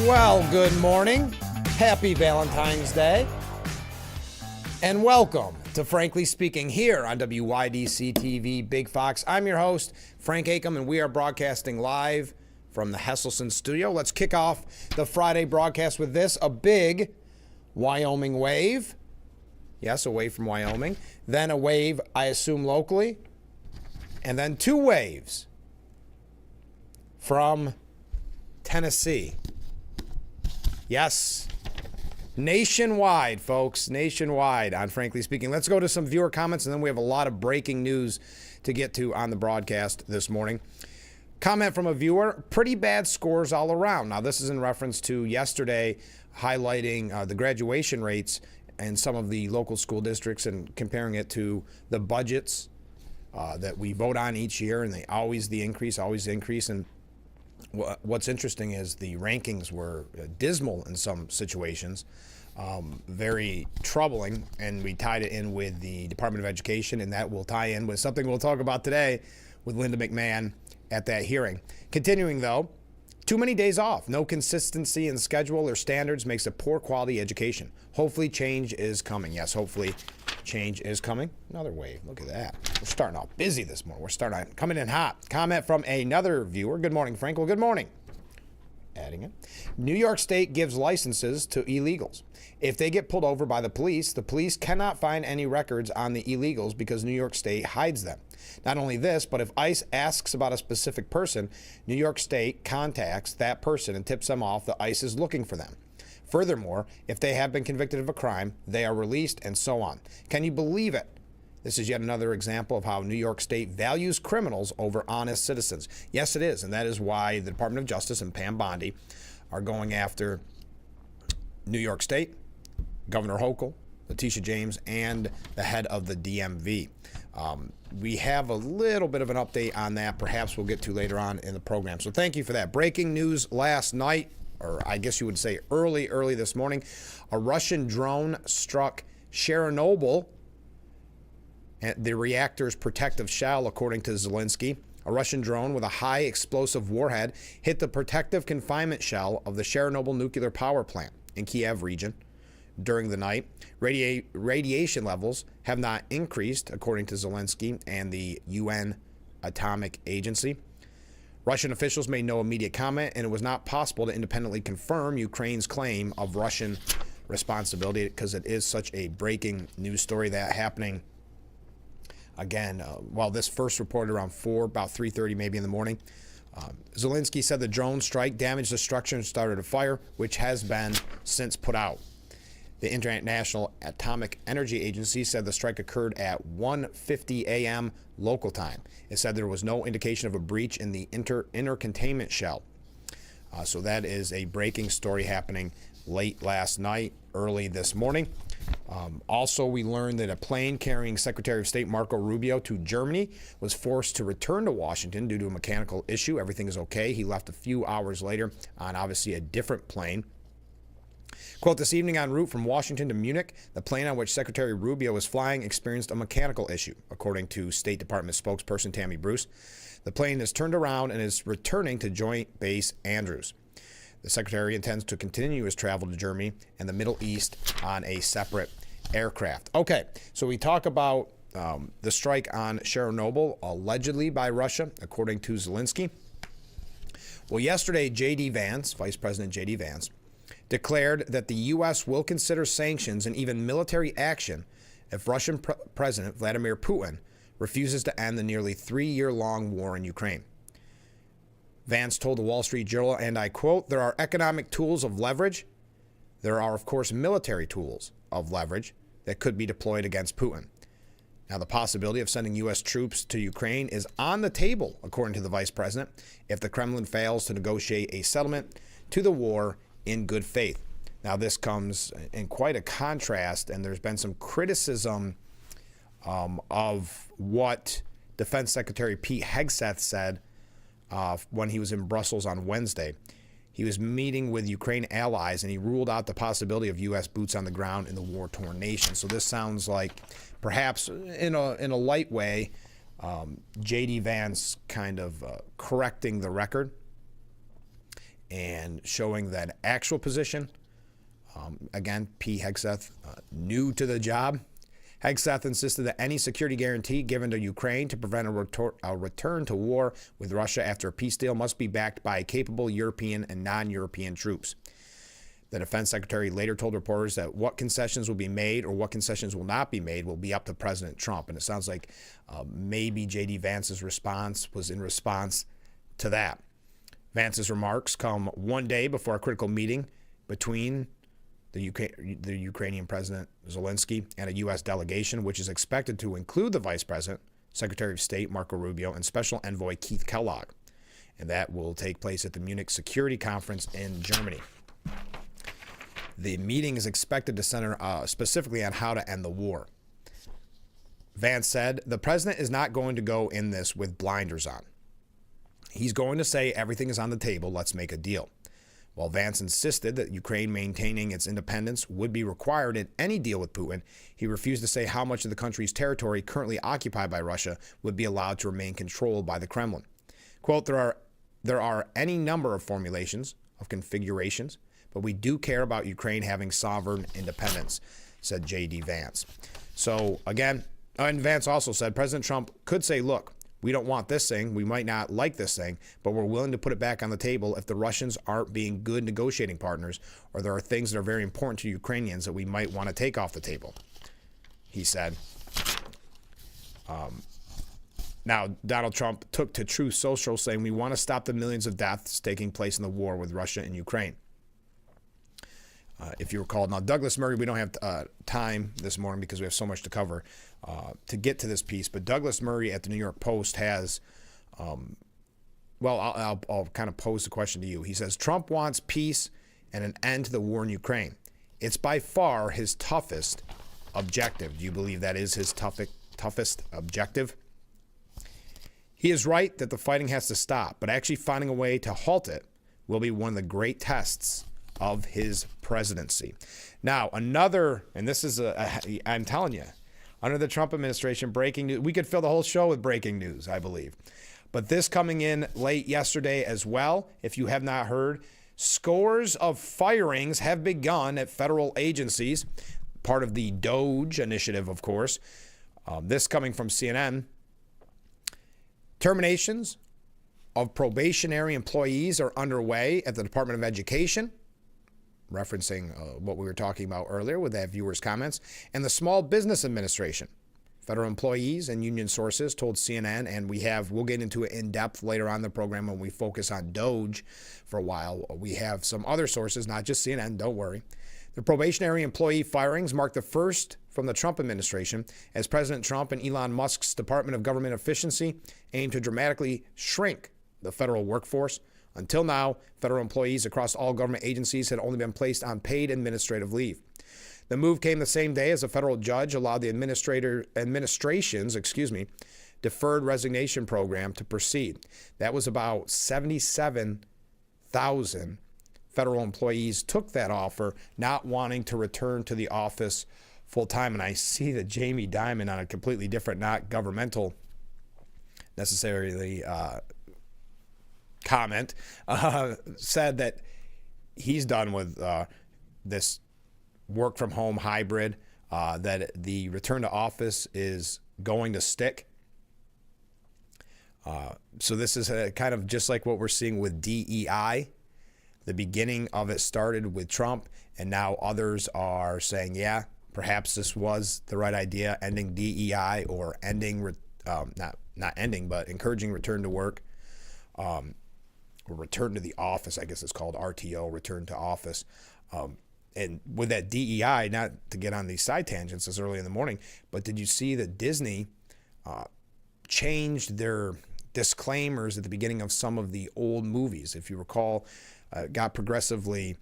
Well, good morning. Happy Valentine's Day. And welcome to Frankly Speaking here on WYDC TV Big Fox. I'm your host, Frank Acom, and we are broadcasting live from the Hesselson studio. Let's kick off the Friday broadcast with this, a big Wyoming wave. Yes, a wave from Wyoming. Then a wave, I assume, locally. And then two waves from Tennessee. Yes, nationwide, folks, nationwide on Frankly Speaking. Let's go to some viewer comments, and then we have a lot of breaking news to get to on the broadcast this morning. Comment from a viewer, pretty bad scores all around. Now, this is in reference to yesterday highlighting the graduation rates in some of the local school districts and comparing it to the budgets that we vote on each year, and they always increase. And what's interesting is the rankings were dismal in some situations, very troubling, and we tied it in with the Department of Education, and that will tie in with something we'll talk about today with Linda McMahon at that hearing. Continuing, though, too many days off, no consistency in schedule or standards makes a poor quality education. Hopefully change is coming. Yes, hopefully change is coming. Another wave. Look at that. We're starting off busy this morning. We're starting out coming in hot. Comment from another viewer. Good morning, Frank. Well, good morning. Adding it. New York State gives licenses to illegals. If they get pulled over by the police cannot find any records on the illegals because New York State hides them. Not only this, but if ICE asks about a specific person, New York State contacts that person and tips them off that ICE is looking for them. Furthermore, if they have been convicted of a crime, they are released and so on. Can you believe it? This is yet another example of how New York State values criminals over honest citizens. Yes, it is, and that is why the Department of Justice and Pam Bondi are going after New York State, Governor Hochul, Letitia James, and the head of the DMV. We have a little bit of an update on that. Perhaps we'll get to later on in the program. So thank you for that. Breaking news last night, or I guess you would say early this morning, a Russian drone struck Chernobyl, the reactor's protective shell, according to Zelensky. A Russian drone with a high explosive warhead hit the protective confinement shell of the Chernobyl nuclear power plant in Kiev region during the night. Radiation levels have not increased, according to Zelensky and the UN Atomic Agency. Russian officials made no immediate comment, and it was not possible to independently confirm Ukraine's claim of Russian responsibility because it is such a breaking news story that happening. Again, while this first reported around about 3:30 maybe in the morning, Zelensky said the drone strike damaged the structure and started a fire, which has been since put out. The International Atomic Energy Agency said the strike occurred at 1:50 a.m. local time. It said there was no indication of a breach in the inner containment shell. So that is a breaking story happening late last night, early this morning. Also, we learned that a plane carrying Secretary of State Marco Rubio to Germany was forced to return to Washington due to a mechanical issue. Everything is okay. He left a few hours later on obviously a different plane. Quote, this evening en route from Washington to Munich, the plane on which Secretary Rubio was flying experienced a mechanical issue, according to State Department spokesperson Tammy Bruce. The plane has turned around and is returning to Joint Base Andrews. The Secretary intends to continue his travel to Germany and the Middle East on a separate aircraft. Okay, so we talk about the strike on Chernobyl, allegedly by Russia, according to Zelensky. Well, yesterday, J.D. Vance, Vice President J.D. Vance, declared that the U.S. will consider sanctions and even military action if Russian President Vladimir Putin refuses to end the nearly 3-year-long war in Ukraine. Vance told the Wall Street Journal, and I quote, there are economic tools of leverage. There are, of course, military tools of leverage that could be deployed against Putin. Now, the possibility of sending U.S. troops to Ukraine is on the table, according to the vice president, if the Kremlin fails to negotiate a settlement to the war in good faith. Now, this comes in quite a contrast, and there's been some criticism of what Defense Secretary Pete Hegseth said when he was in Brussels on Wednesday. He was meeting with Ukraine allies, and he ruled out the possibility of U.S. boots on the ground in the war-torn nation. So this sounds like, perhaps in a light way, J.D. Vance kind of correcting the record and showing that actual position. Again, P. Hegseth, new to the job. Hegseth insisted that any security guarantee given to Ukraine to prevent a return to war with Russia after a peace deal must be backed by capable European and non-European troops. The defense secretary later told reporters that what concessions will be made or what concessions will not be made will be up to President Trump. And it sounds like maybe J.D. Vance's response was in response to that. Vance's remarks come one day before a critical meeting between the Ukrainian President Zelensky and a U.S. delegation, which is expected to include the Vice President, Secretary of State Marco Rubio, and Special Envoy Keith Kellogg. And that will take place at the Munich Security Conference in Germany. The meeting is expected to center specifically on how to end the war. Vance said, "The president is not going to go in this with blinders on. He's going to say everything is on the table, let's make a deal." While Vance insisted that Ukraine maintaining its independence would be required in any deal with Putin, he refused to say how much of the country's territory currently occupied by Russia would be allowed to remain controlled by the Kremlin. Quote, there are any number of formulations, of configurations, but we do care about Ukraine having sovereign independence, said J.D. Vance. So again, and Vance also said President Trump could say, look, we don't want this thing. We might not like this thing, but we're willing to put it back on the table if the Russians aren't being good negotiating partners or there are things that are very important to Ukrainians that we might want to take off the table, he said. Now, Donald Trump took to Truth Social saying we want to stop the millions of deaths taking place in the war with Russia and Ukraine. If you recall. Now, Douglas Murray, we don't have time this morning because we have so much to cover to get to this piece, but Douglas Murray at the New York Post has, I'll kind of pose the question to you. He says, Trump wants peace and an end to the war in Ukraine. It's by far his toughest objective. Do you believe that is his toughest objective? He is right that the fighting has to stop, but actually finding a way to halt it will be one of the great tests of his presidency. Now, another, and this is, I'm telling you, under the Trump administration, breaking news. We could fill the whole show with breaking news, I believe. But this coming in late yesterday as well, if you have not heard, scores of firings have begun at federal agencies, part of the DOGE initiative, of course. This coming from CNN. Terminations of probationary employees are underway at the Department of Education, referencing what we were talking about earlier with that viewer's comments, and the Small Business Administration. Federal employees and union sources told CNN, and we'll get into it in depth later on in the program when we focus on DOGE for a while. We have some other sources, not just CNN, don't worry. The probationary employee firings mark the first from the Trump administration as President Trump and Elon Musk's Department of Government Efficiency aim to dramatically shrink the federal workforce. Until now, federal employees across all government agencies had only been placed on paid administrative leave. The move came the same day as a federal judge allowed the administration's deferred resignation program to proceed. That was about 77,000 federal employees took that offer, not wanting to return to the office full time. And I see that Jamie Dimon, on a completely different, not governmental necessarily comment, said that he's done with this work from home hybrid, that the return to office is going to stick. So this is kind of just like what we're seeing with DEI. The beginning of it started with Trump, and now others are saying, yeah, perhaps this was the right idea, ending DEI or ending, not ending, but encouraging return to work, or return to the office, I guess it's called RTO, return to office. And with that DEI, not to get on these side tangents this early in the morning, but did you see that Disney changed their disclaimers at the beginning of some of the old movies? If you recall, got progressively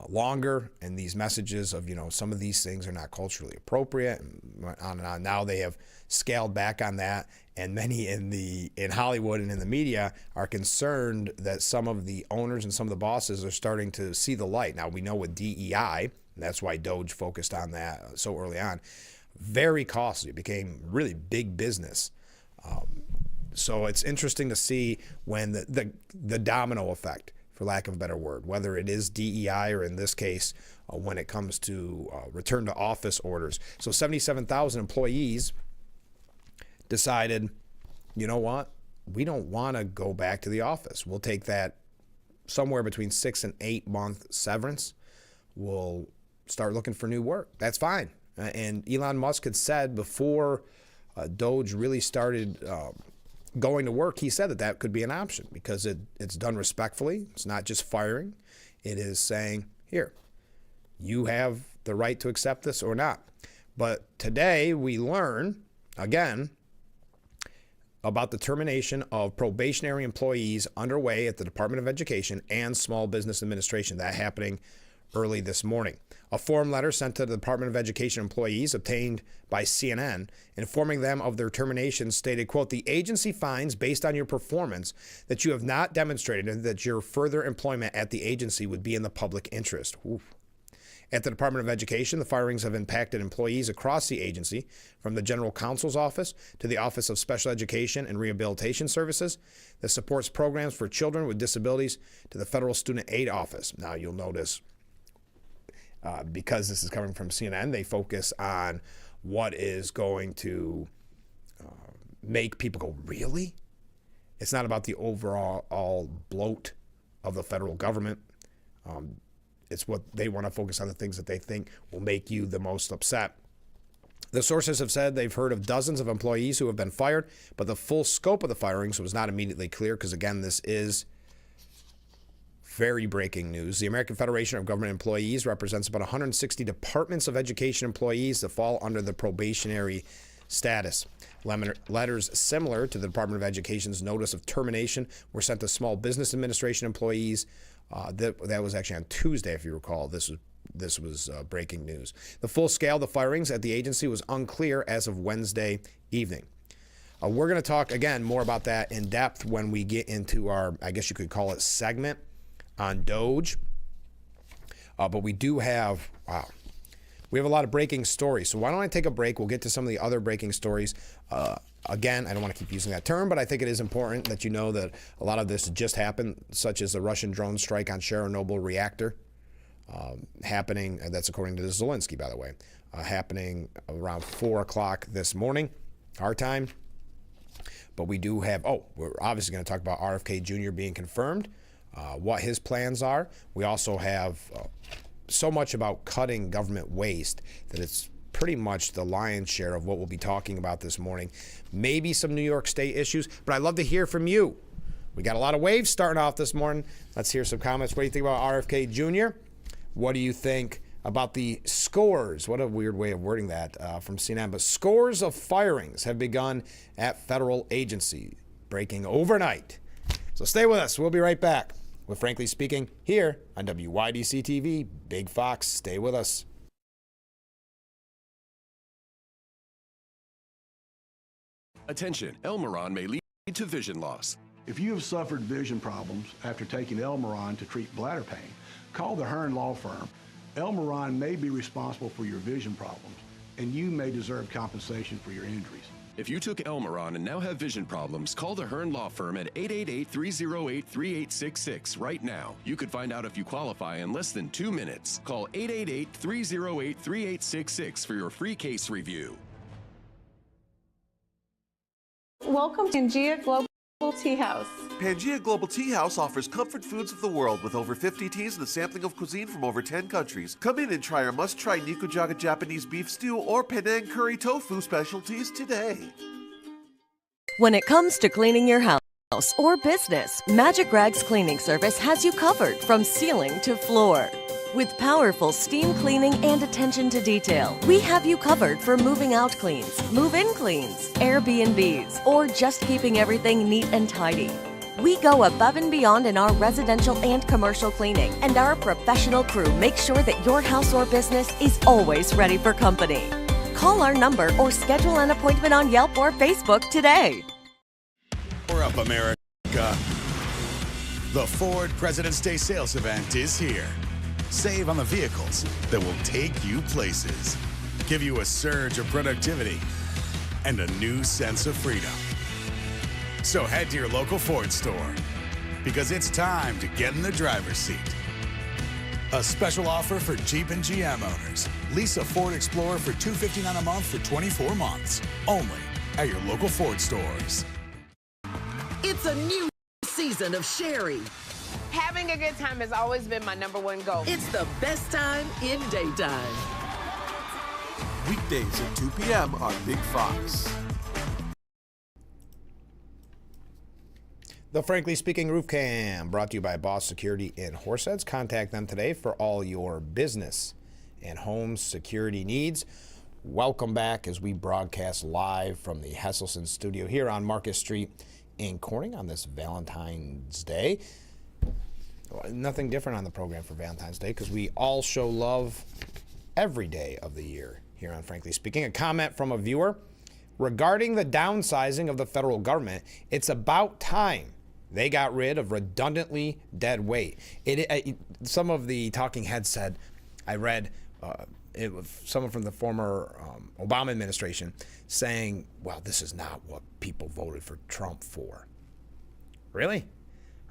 longer, and these messages of, some of these things are not culturally appropriate, and on and on. Now they have scaled back on that, and many in Hollywood and in the media are concerned that some of the owners and some of the bosses are starting to see the light. Now we know with DEI, and that's why DOGE focused on that so early on, very costly. It became really big business. So it's interesting to see when the domino effect. for lack of a better word, whether it is DEI or in this case, when it comes to return to office orders. So 77,000 employees decided, you know what? We don't want to go back to the office. We'll take that somewhere between 6 and 8 month severance. We'll start looking for new work. That's fine. And Elon Musk had said before Doge really started going to work, he said that that could be an option because it's done respectfully. It's not just firing. It is saying, here, you have the right to accept this or not. But today we learn, again, about the termination of probationary employees underway at the Department of Education and Small Business Administration. That happening early this morning. A form letter sent to the Department of Education employees obtained by CNN informing them of their termination stated, quote, the agency finds based on your performance that you have not demonstrated that your further employment at the agency would be in the public interest. Oof. At the Department of Education, the firings have impacted employees across the agency, from the General Counsel's Office to the Office of Special Education and Rehabilitation Services that supports programs for children with disabilities to the Federal Student Aid Office. Now, you'll notice, because this is coming from CNN, they focus on what is going to make people go, really? It's not about the overall bloat of the federal government. It's what they want to focus on, the things that they think will make you the most upset. The sources have said they've heard of dozens of employees who have been fired, but the full scope of the firings was not immediately clear because, again, this is very breaking news. The American Federation of Government Employees represents about 160 departments of education employees that fall under the probationary status. Letters similar to the Department of Education's notice of termination were sent to Small Business Administration employees. That was actually on Tuesday, if you recall. This was breaking news. The full scale of the firings at the agency was unclear as of Wednesday evening. We're going to talk, again, more about that in depth when we get into our, I guess you could call it, segment on Doge. But we do have, we have a lot of breaking stories. So why don't I take a break? We'll get to some of the other breaking stories. Again, I don't want to keep using that term, but I think it is important that you know that a lot of this just happened, such as the Russian drone strike on Chernobyl reactor happening, and that's according to Zelensky, by the way, happening around 4 o'clock this morning, our time. But we do have, we're obviously going to talk about RFK Jr. being confirmed, what his plans are. We also have so much about cutting government waste that it's pretty much the lion's share of what we'll be talking about this morning. Maybe some New York State issues, but I'd love to hear from you. We got a lot of waves starting off this morning. Let's hear some comments. What do you think about RFK Jr.? What do you think about the scores? What a weird way of wording that from CNN. But scores of firings have begun at federal agency, breaking overnight. So stay with us. We'll be right back with Frankly Speaking here on WYDC TV. Big Fox, stay with us. Attention, Elmeron may lead to vision loss. If you have suffered vision problems after taking Elmeron to treat bladder pain, call the Hearn Law Firm. Elmeron may be responsible for your vision problems, and you may deserve compensation for your injuries. If you took Elmeron and now have vision problems, call the Hearn Law Firm at 888-308-3866 right now. You could find out if you qualify in less than 2 minutes. Call 888-308-3866 for your free case review. Welcome to Pangea Global Tea House. Pangea Global Tea House offers comfort foods of the world with over 50 teas and a sampling of cuisine from over 10 countries. Come in and try our must-try Nikujaga Japanese beef stew or Penang curry tofu specialties today. When it comes to cleaning your house or business, Magic Rags Cleaning Service has you covered from ceiling to floor. With powerful steam cleaning and attention to detail, we have you covered for moving out cleans, move-in cleans, Airbnbs, or just keeping everything neat and tidy. We go above and beyond in our residential and commercial cleaning, and our professional crew makes sure that your house or business is always ready for company. Call our number or schedule an appointment on Yelp or Facebook today. Pour up, America. The Ford President's Day sales event is here. Save on the vehicles that will take you places, give you a surge of productivity, and a new sense of freedom. So head to your local Ford store. because it's time to get in the driver's seat. A special offer for Jeep and GM owners. Lease a Ford Explorer for $259 a month for 24 months. Only at your local Ford stores. It's a new season of Sherry. Having a good time has always been my #1 goal. It's the best time in daytime. Weekdays at 2 p.m. on Big Fox. The Frankly Speaking Roof Cam, brought to you by Boss Security in Horseheads. Contact them today for all your business and home security needs. Welcome back as we broadcast live from the Hesselson studio here on Marcus Street in Corning on this Valentine's Day. Nothing different on the program for Valentine's Day because we all show love every day of the year here on Frankly Speaking. A comment from a viewer regarding the downsizing of the federal government. It's about time they got rid of redundantly dead weight. Some of the talking heads said, I read it was someone from the former Obama administration saying, well, this is not what people voted for Trump for. Really?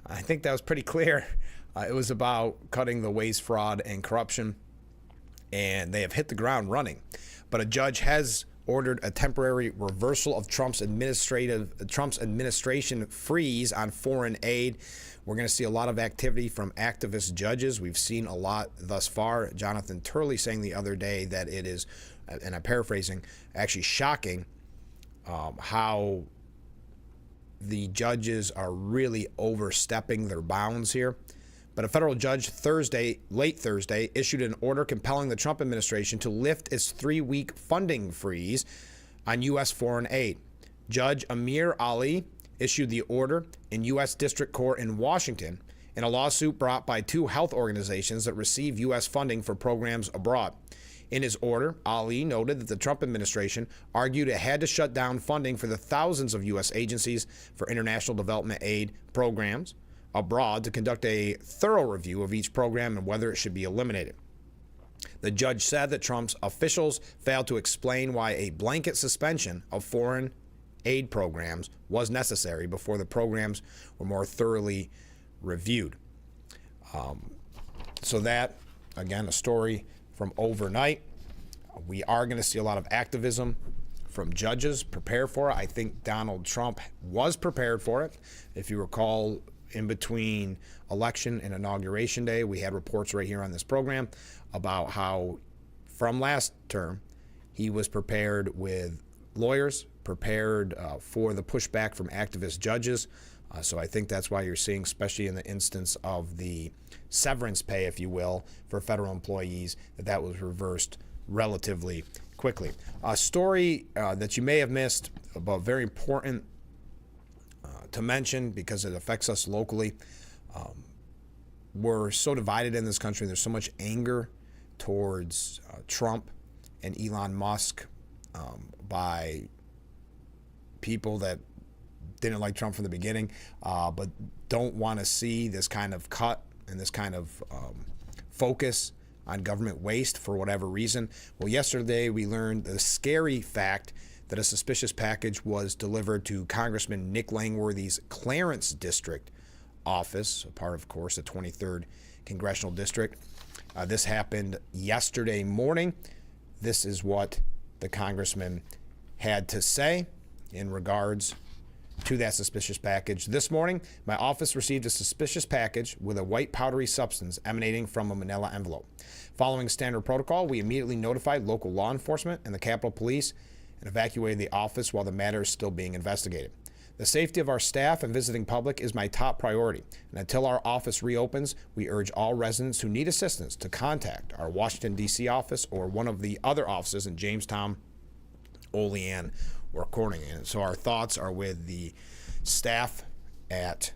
I think that was pretty clear. It was about cutting the waste, fraud, and corruption, and they have hit the ground running. But a judge has ordered a temporary reversal of Trump's administration freeze on foreign aid. We're going to see a lot of activity from activist judges. We've seen a lot thus far. Jonathan Turley saying the other day that it is, and I'm paraphrasing, actually shocking how the judges are really overstepping their bounds here. But a federal judge late Thursday, issued an order compelling the Trump administration to lift its 3-week funding freeze on U.S. foreign aid. Judge Amir Ali issued the order in U.S. District Court in Washington in a lawsuit brought by 2 health organizations that receive U.S. funding for programs abroad. In his order, Ali noted that the Trump administration argued it had to shut down funding for the thousands of U.S. agencies for international development aid programs abroad to conduct a thorough review of each program and whether it should be eliminated. The judge said that Trump's officials failed to explain why a blanket suspension of foreign aid programs was necessary before the programs were more thoroughly reviewed. So that, again, a story from overnight. We are going to see a lot of activism from judges. Prepare for it. I think Donald Trump was prepared for it. If you recall, in between election and inauguration day, we had reports right here on this program about how from last term he was prepared with lawyers, prepared for the pushback from activist judges. So I think that's why you're seeing, especially in the instance of the severance pay, if you will, for federal employees, that was reversed relatively quickly. A story that you may have missed, but very important to mention because it affects us locally. We're so divided in this country. There's so much anger towards Trump and Elon Musk by people that didn't like Trump from the beginning, but don't want to see this kind of cut and this kind of focus on government waste for whatever reason. Well, yesterday we learned the scary fact that a suspicious package was delivered to Congressman Nick Langworthy's Clarence District office, a part, of course, the 23rd Congressional District. This happened yesterday morning. This is what the congressman had to say in regards to that suspicious package. This morning, my office received a suspicious package with a white powdery substance emanating from a manila envelope. Following standard protocol, we immediately notified local law enforcement and the Capitol Police and evacuated the office while the matter is still being investigated. The safety of our staff and visiting public is my top priority, and until our office reopens, we urge all residents who need assistance to contact our Washington, D.C. office or one of the other offices in Jamestown, Olean, or Corning. And so our thoughts are with the staff at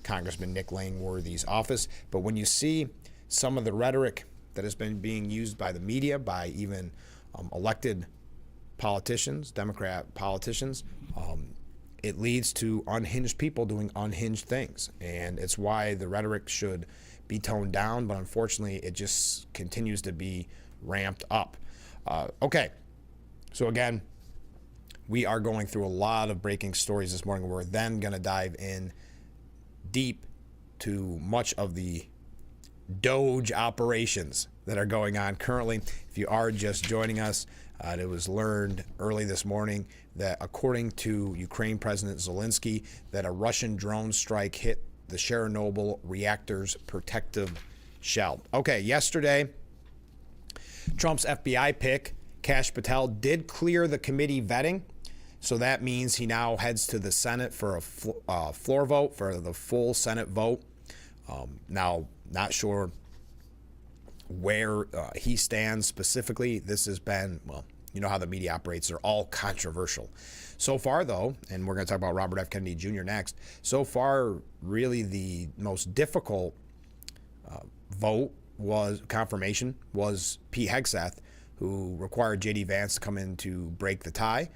Congressman Nick Langworthy's office. But when you see some of the rhetoric that has been being used by the media, by even elected politicians, Democrat politicians, it leads to unhinged people doing unhinged things. And it's why the rhetoric should be toned down, but unfortunately it just continues to be ramped up. Okay, so again, we are going through a lot of breaking stories this morning. We're then going to dive in deep to much of the Doge operations that are going on currently. If you are just joining us, it was learned early this morning that according to Ukraine President Zelensky, that a Russian drone strike hit the Chernobyl reactor's protective shell. Okay, yesterday, Trump's FBI pick, Kash Patel, did clear the committee vetting. So that means he now heads to the Senate for a floor vote, for the full Senate vote. Now, not sure where he stands specifically. This has been, well, you know how the media operates. They're all controversial. So far, though, and we're going to talk about Robert F. Kennedy Jr. next, so far, really the most difficult confirmation was Pete Hegseth, who required J.D. Vance to come in to break the tie.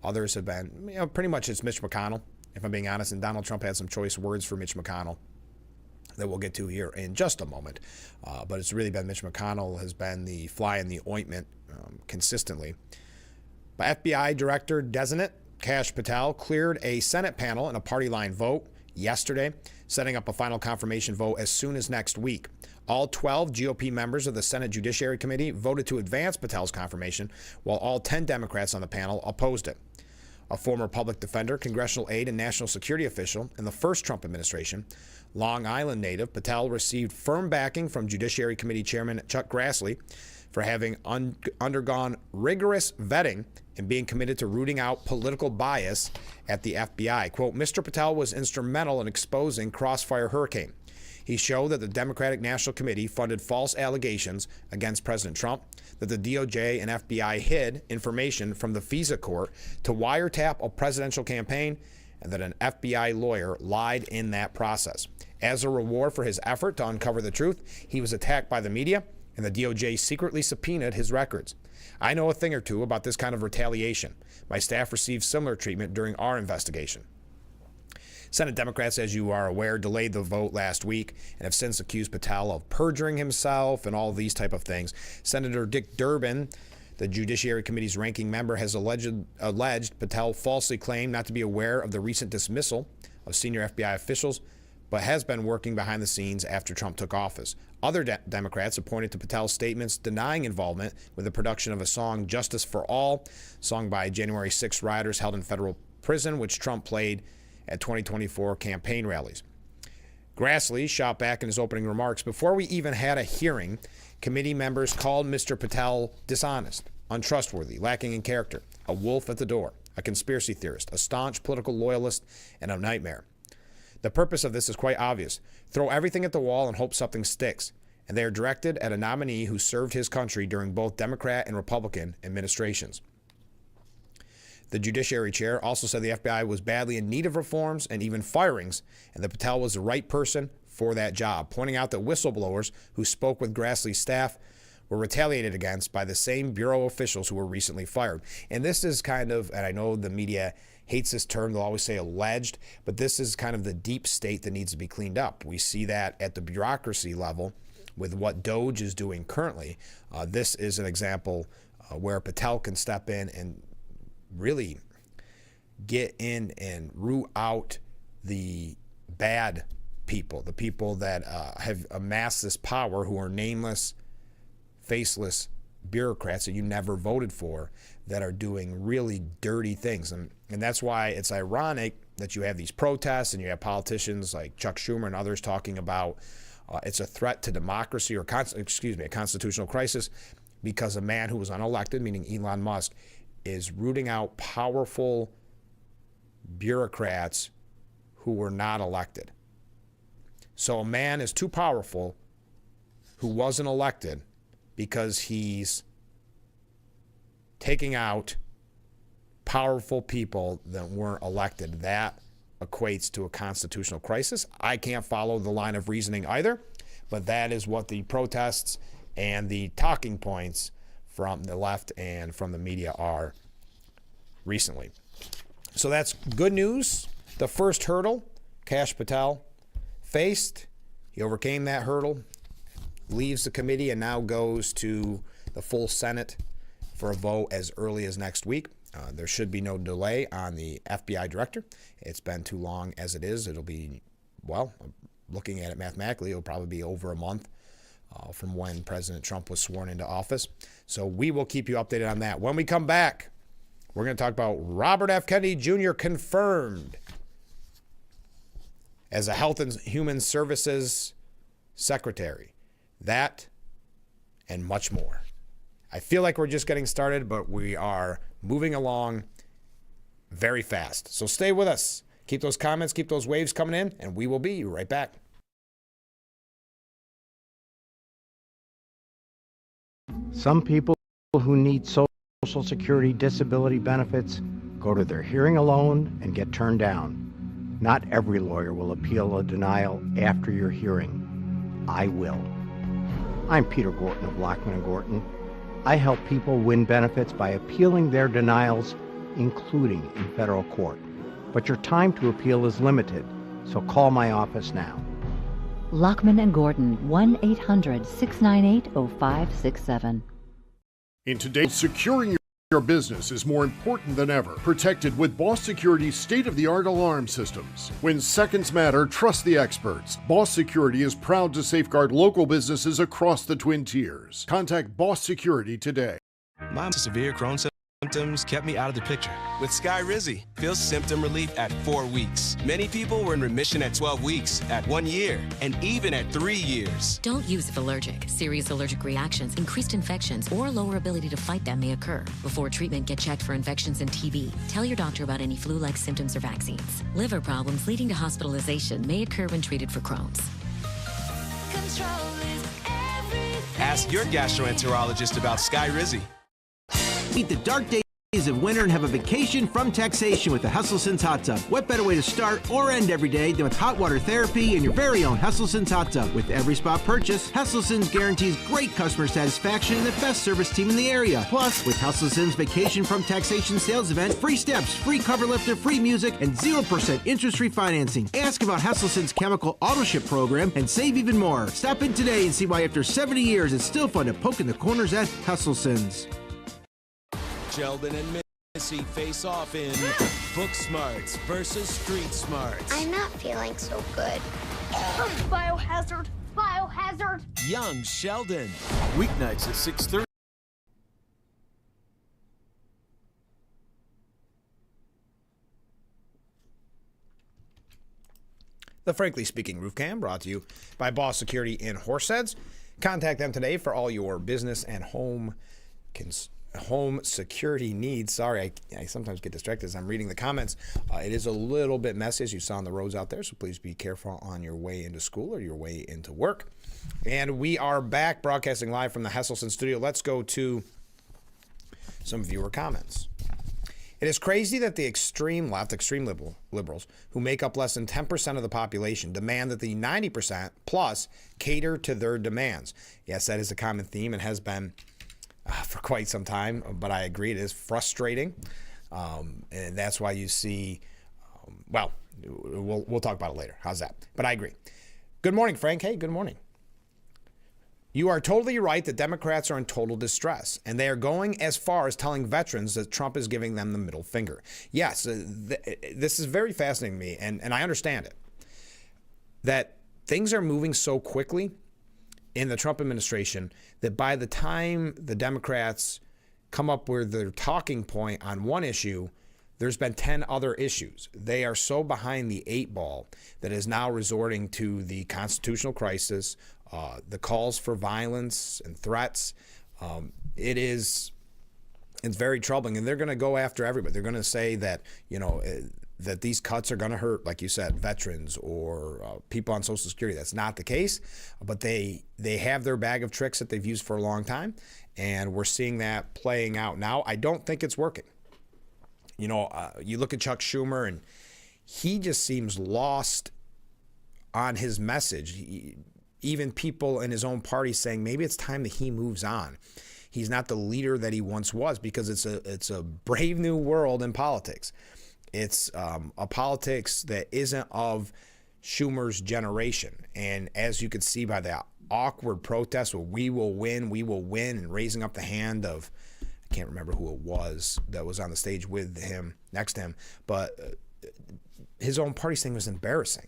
Others have been, pretty much it's Mitch McConnell, if I'm being honest, and Donald Trump had some choice words for Mitch McConnell that we'll get to here in just a moment. But it's really been Mitch McConnell has been the fly in the ointment consistently. But FBI Director Designate Kash Patel cleared a Senate panel in a party line vote yesterday, setting up a final confirmation vote as soon as next week. All 12 GOP members of the Senate Judiciary Committee voted to advance Patel's confirmation, while all 10 Democrats on the panel opposed it. A former public defender, congressional aide, and national security official in the first Trump administration, Long Island native Patel received firm backing from Judiciary Committee Chairman Chuck Grassley for having undergone rigorous vetting and being committed to rooting out political bias at the FBI. Quote, Mr. Patel was instrumental in exposing Crossfire Hurricane. He showed that the Democratic National Committee funded false allegations against President Trump, that the DOJ and FBI hid information from the FISA court to wiretap a presidential campaign, and that an FBI lawyer lied in that process. As a reward for his effort to uncover the truth, he was attacked by the media, and the DOJ secretly subpoenaed his records. I know a thing or two about this kind of retaliation. My staff received similar treatment during our investigation. Senate Democrats, as you are aware, delayed the vote last week and have since accused Patel of perjuring himself and all these type of things. Senator Dick Durbin, the Judiciary Committee's ranking member, has alleged Patel falsely claimed not to be aware of the recent dismissal of senior FBI officials, but has been working behind the scenes after Trump took office. Other Democrats have pointed to Patel's statements denying involvement with the production of a song, Justice for All, sung by January 6 rioters held in federal prison, which Trump played at 2024 campaign rallies. Grassley shot back in his opening remarks. Before we even had a hearing, committee members called Mr. Patel dishonest, untrustworthy, lacking in character, a wolf at the door, a conspiracy theorist, a staunch political loyalist, and a nightmare. The purpose of this is quite obvious. Throw everything at the wall and hope something sticks. And they are directed at a nominee who served his country during both Democrat and Republican administrations. The Judiciary Chair also said the FBI was badly in need of reforms and even firings, and that Patel was the right person for that job, pointing out that whistleblowers who spoke with Grassley's staff were retaliated against by the same Bureau officials who were recently fired. And this is kind of, and I know the media hates this term, they'll always say alleged, but this is kind of the deep state that needs to be cleaned up. We see that at the bureaucracy level with what Doge is doing currently. This is an example where Patel can step in and really get in and root out the bad people, the people that have amassed this power, who are nameless, faceless bureaucrats that you never voted for, that are doing really dirty things. And that's why it's ironic that you have these protests and you have politicians like Chuck Schumer and others talking about it's a threat to democracy, or a constitutional crisis, because a man who was unelected, meaning Elon Musk, is rooting out powerful bureaucrats who were not elected. So a man is too powerful who wasn't elected because he's taking out powerful people that weren't elected. That equates to a constitutional crisis. I can't follow the line of reasoning either, but that is what the protests and the talking points from the left and from the media are recently. So that's good news. The first hurdle Kash Patel faced, he overcame that hurdle, leaves the committee, and now goes to the full Senate for a vote as early as next week. There should be no delay on the FBI director. It's been too long as it is. It'll be, well, looking at it mathematically, it'll probably be over a month from when President Trump was sworn into office. So we will keep you updated on that. When we come back, we're going to talk about Robert F. Kennedy Jr. confirmed as a Health and Human Services Secretary. That and much more. I feel like we're just getting started, but we are moving along very fast. So stay with us. Keep those comments, keep those waves coming in, and we will be right back. Some people who need Social Security disability benefits go to their hearing alone and get turned down. Not every lawyer will appeal a denial after your hearing. I will. I'm Peter Gorton of Lockman & Gorton. I help people win benefits by appealing their denials, including in federal court. But your time to appeal is limited, so call my office now. Lockman & Gordon, 1-800-698-0567. In today's securing your business is more important than ever. Protected with Boss Security's state-of-the-art alarm systems. When seconds matter, trust the experts. Boss Security is proud to safeguard local businesses across the Twin Tiers. Contact Boss Security today. My severe Crohn's symptoms kept me out of the picture. With Skyrizi, feel symptom relief at 4 weeks. Many people were in remission at 12 weeks, at 1 year, and even at 3 years. Don't use if allergic. Serious allergic reactions, increased infections, or lower ability to fight them may occur. Before treatment, get checked for infections and TB. Tell your doctor about any flu-like symptoms or vaccines. Liver problems leading to hospitalization may occur when treated for Crohn's. Ask your gastroenterologist about Skyrizi. Beat the dark days of winter and have a vacation from taxation with the Hustlesense Hot Tub. What better way to start or end every day than with hot water therapy and your very own Hustlesense Hot Tub? With every spot purchase, Hustlesense guarantees great customer satisfaction and the best service team in the area. Plus, with Hustlesense Vacation from Taxation sales event, free steps, free cover lifter, free music, and 0% interest-free financing. Ask about Hustlesense Chemical Auto Ship program and save even more. Stop in today and see why after 70 years it's still fun to poke in the corners at Hustlesense. Sheldon and Missy face off in Book Smarts versus Street Smarts. I'm not feeling so good. Biohazard! Biohazard! Young Sheldon. Weeknights at 6:30. The Frankly Speaking Roof Cam brought to you by Boss Security in Horseheads. Contact them today for all your business and home security needs. Sorry, I sometimes get distracted as I'm reading the comments. It is a little bit messy, as you saw on the roads out there, so please be careful on your way into school or your way into work. And we are back broadcasting live from the Hesselson studio. Let's go to some viewer comments. It is crazy that the extreme left, extreme liberals, who make up less than 10% of the population, demand that the 90% plus cater to their demands. Yes, that is a common theme and has been for quite some time, but I agree it is frustrating, and that's why you see, we'll talk about it later. How's that? But I agree. Good morning, Frank. Hey, good morning. You are totally right that Democrats are in total distress, and they are going as far as telling veterans that Trump is giving them the middle finger. Yes, this is very fascinating to me, and I understand it, that things are moving so quickly in the Trump administration that by the time the Democrats come up with their talking point on one issue, there's been 10 other issues. They are so behind the 8 ball that is now resorting to the constitutional crisis, the calls for violence and threats. It's very troubling, and they're going to go after everybody. They're going to say that, that these cuts are going to hurt, like you said, veterans or people on Social Security. That's not the case, but they have their bag of tricks that they've used for a long time, and we're seeing that playing out now. I don't think it's working. You look at Chuck Schumer, and he just seems lost on his message. Even people in his own party saying maybe it's time that he moves on. He's not the leader that he once was, because it's a brave new world in politics. It's a politics that isn't of Schumer's generation. And as you could see by the awkward protest where we will win, and raising up the hand of, I can't remember who it was that was on the stage with him, next to him, but his own party thing was embarrassing.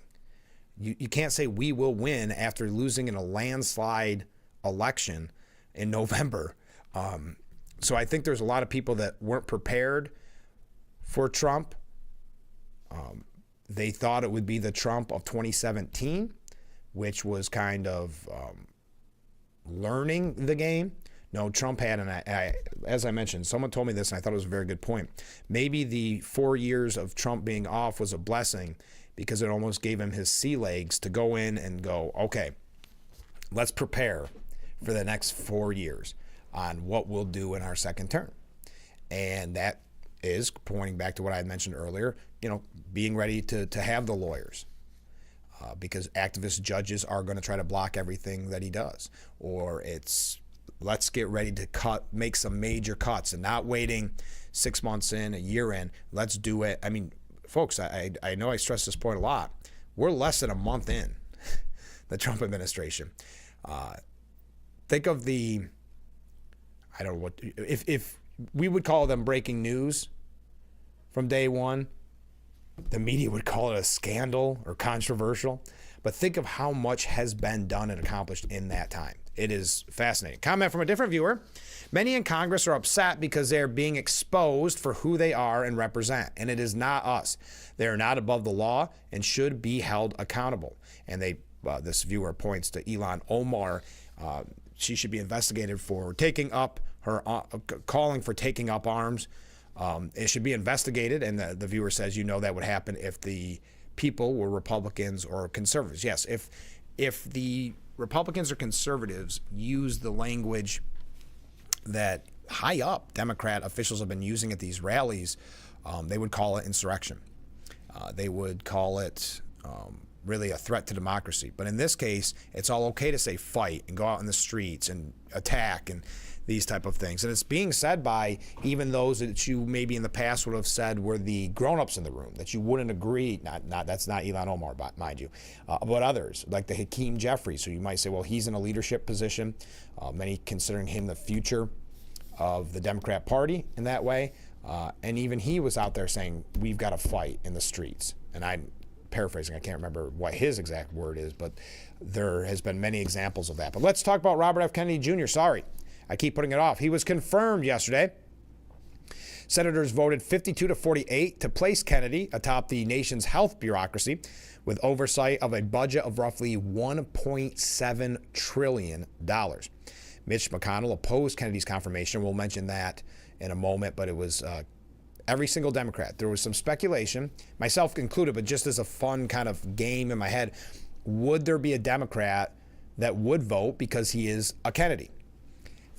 You can't say we will win after losing in a landslide election in November. So I think there's a lot of people that weren't prepared for Trump. They thought it would be the Trump of 2017, which was kind of learning the game. No, Trump had, as I mentioned, someone told me this, and I thought it was a very good point. Maybe the 4 years of Trump being off was a blessing because it almost gave him his sea legs to go in and go, okay, let's prepare for the next 4 years on what we'll do in our second term. And that is pointing back to what I had mentioned earlier, being ready to have the lawyers. Because activist judges are going to try to block everything that he does. Or it's, let's get ready to make some major cuts and not waiting 6 months in, a year in. Let's do it. I mean, folks, I know I stress this point a lot. We're less than a month in the Trump administration. Think of I don't know what, if we would call them breaking news from day one, the media would call it a scandal or controversial. But think of how much has been done and accomplished in that time. It is fascinating. Comment from a different viewer. Many in Congress are upset because they are being exposed for who they are and represent. And it is not us. They are not above the law and should be held accountable. And this viewer points to Ilhan Omar. She should be investigated for taking up her, calling for taking up arms. It should be investigated, and the viewer says, that would happen if the people were Republicans or conservatives. Yes, if the Republicans or conservatives use the language that high up Democrat officials have been using at these rallies, they would call it insurrection. They would call it really a threat to democracy. But in this case, it's all okay to say fight and go out in the streets and attack and these type of things. And it's being said by even those that you maybe in the past would have said were the grown-ups in the room, that you wouldn't agree, that's not Ilhan Omar, mind you, but others, like the Hakeem Jeffries, who you might say, well, he's in a leadership position, many considering him the future of the Democrat Party in that way. And even he was out there saying, we've got to fight in the streets. And I'm paraphrasing, I can't remember what his exact word is, but there has been many examples of that. But let's talk about Robert F. Kennedy Jr. Sorry, I keep putting it off. He was confirmed yesterday. Senators voted 52-48 to place Kennedy atop the nation's health bureaucracy with oversight of a budget of roughly $1.7 trillion. Mitch McConnell opposed Kennedy's confirmation. We'll mention that in a moment, but it was every single Democrat. There was some speculation, myself included, but just as a fun kind of game in my head, would there be a Democrat that would vote because he is a Kennedy?